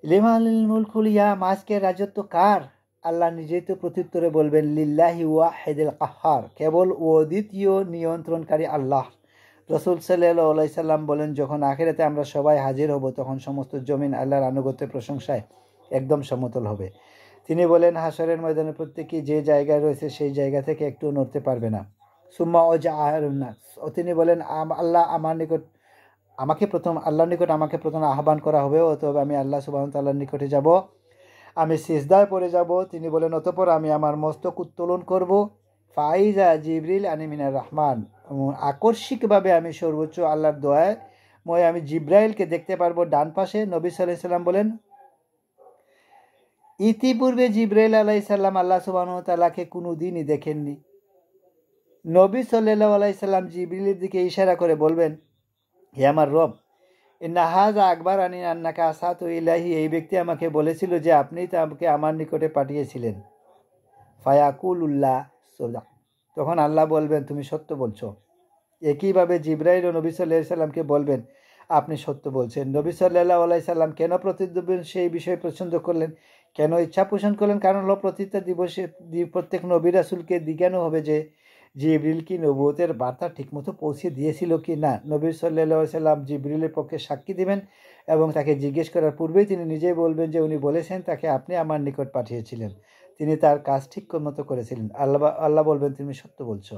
লিমানিল মুলকুল ইয়াম, আজকের রাজত্ব কার? আল্লাহ নিজেই তো প্রত্যুত্তরে বলবেন, লিল্লাহি ওয়াহিদুল কাহ্হার, কেবল অদ্বিতীয় নিয়ন্ত্রণকারী আল্লাহ। রসুল সাল্লাল্লাহু আলাইহি সাল্লাম বলেন, যখন আখিরাতে আমরা সবাই হাজির হব তখন সমস্ত জমিন আল্লাহর আনুগত্যের প্রশংসায় একদম সমতল হবে। তিনি বলেন, হাসরের ময়দানে প্রত্যেকেই যে জায়গায় রয়েছে সেই জায়গা থেকে একটু নড়তে পারবে না। সুম্মা ওয়াজআলনাস, তিনি বলেন, আল্লাহ আমার নিকট আল্লাহর নিকট আমাকে প্রথম আহ্বান করা হবে, অতএব আমি আল্লাহ সুবহানাহু ওয়া তাআলার নিকটে যাব, আমি সিজদায় পড়ে যাব। তিনি বলেন, অতঃপর আমি আমার মস্তক উত্তোলন করব। ফাইজা জিবরিল আনিমিনার রহমান, আকস্মিকভাবে আমি সর্বোচ্চ আল্লাহর দয়ায় আমি জিব্রাইলকে দেখতে পারবো ডান পাশে। নবী সাল্লাল্লাহু আলাইহি সাল্লাম বলেন, ইতিপূর্বে জিব্রাইল আলাইহিস সালাম আল্লাহ সুবহানাহু ওয়া তাআলাকে কোনোদিনই দেখেননি। নবী সাল্লাল্লাহু আলাইহি সাল্লাম জিবরিলের দিকে ইশারা করে বলবেন, হে আমার রব, ইন্না হাযা আকবারানি আন্নাকা আসাতু ইলাহি, এই ব্যক্তি আমাকে বলেছিল যে আপনি তাকে আমার নিকটে পাঠিয়েছিলেন। ফায়াকুলুল্লাহ সাদাক, তখন আল্লাহ বলবেন, তুমি সত্য বলছো। একইভাবে জিব্রাইল ও নবী সাল্লাল্লাহু আলাইহি সাল্লামকে বলবেন, আপনি সত্য বলছেন। নবী সাল্লাল্লাহু আলাইহি সাল্লাম কেন প্রতিদ্বন্দ্বী সেই বিষয়ে পছন্দ করলেন, কেন ইচ্ছা পোষণ করলেন? কারণ হলো প্রতিটা দিবসে প্রত্যেক নবী রাসূলকে জিজ্ঞানো হবে যে জিবরিল কি নবুয়তের বার্তা ঠিকমতো পৌঁছে দিয়েছিল কি না। নবী সাল্লাল্লাহু আলাইহি সাল্লাম জিবরিলের পক্ষে সাক্ষী দিবেন এবং তাকে জিজ্ঞেস করার পূর্বেই তিনি নিজেই বলবেন যে উনি বলেছেন তাকে আপনি আমার নিকট পাঠিয়েছিলেন, তিনি তার কাজ ঠিক মতো করেছিলেন। আল্লাহ বলবেন, তুমি সত্য বলছো।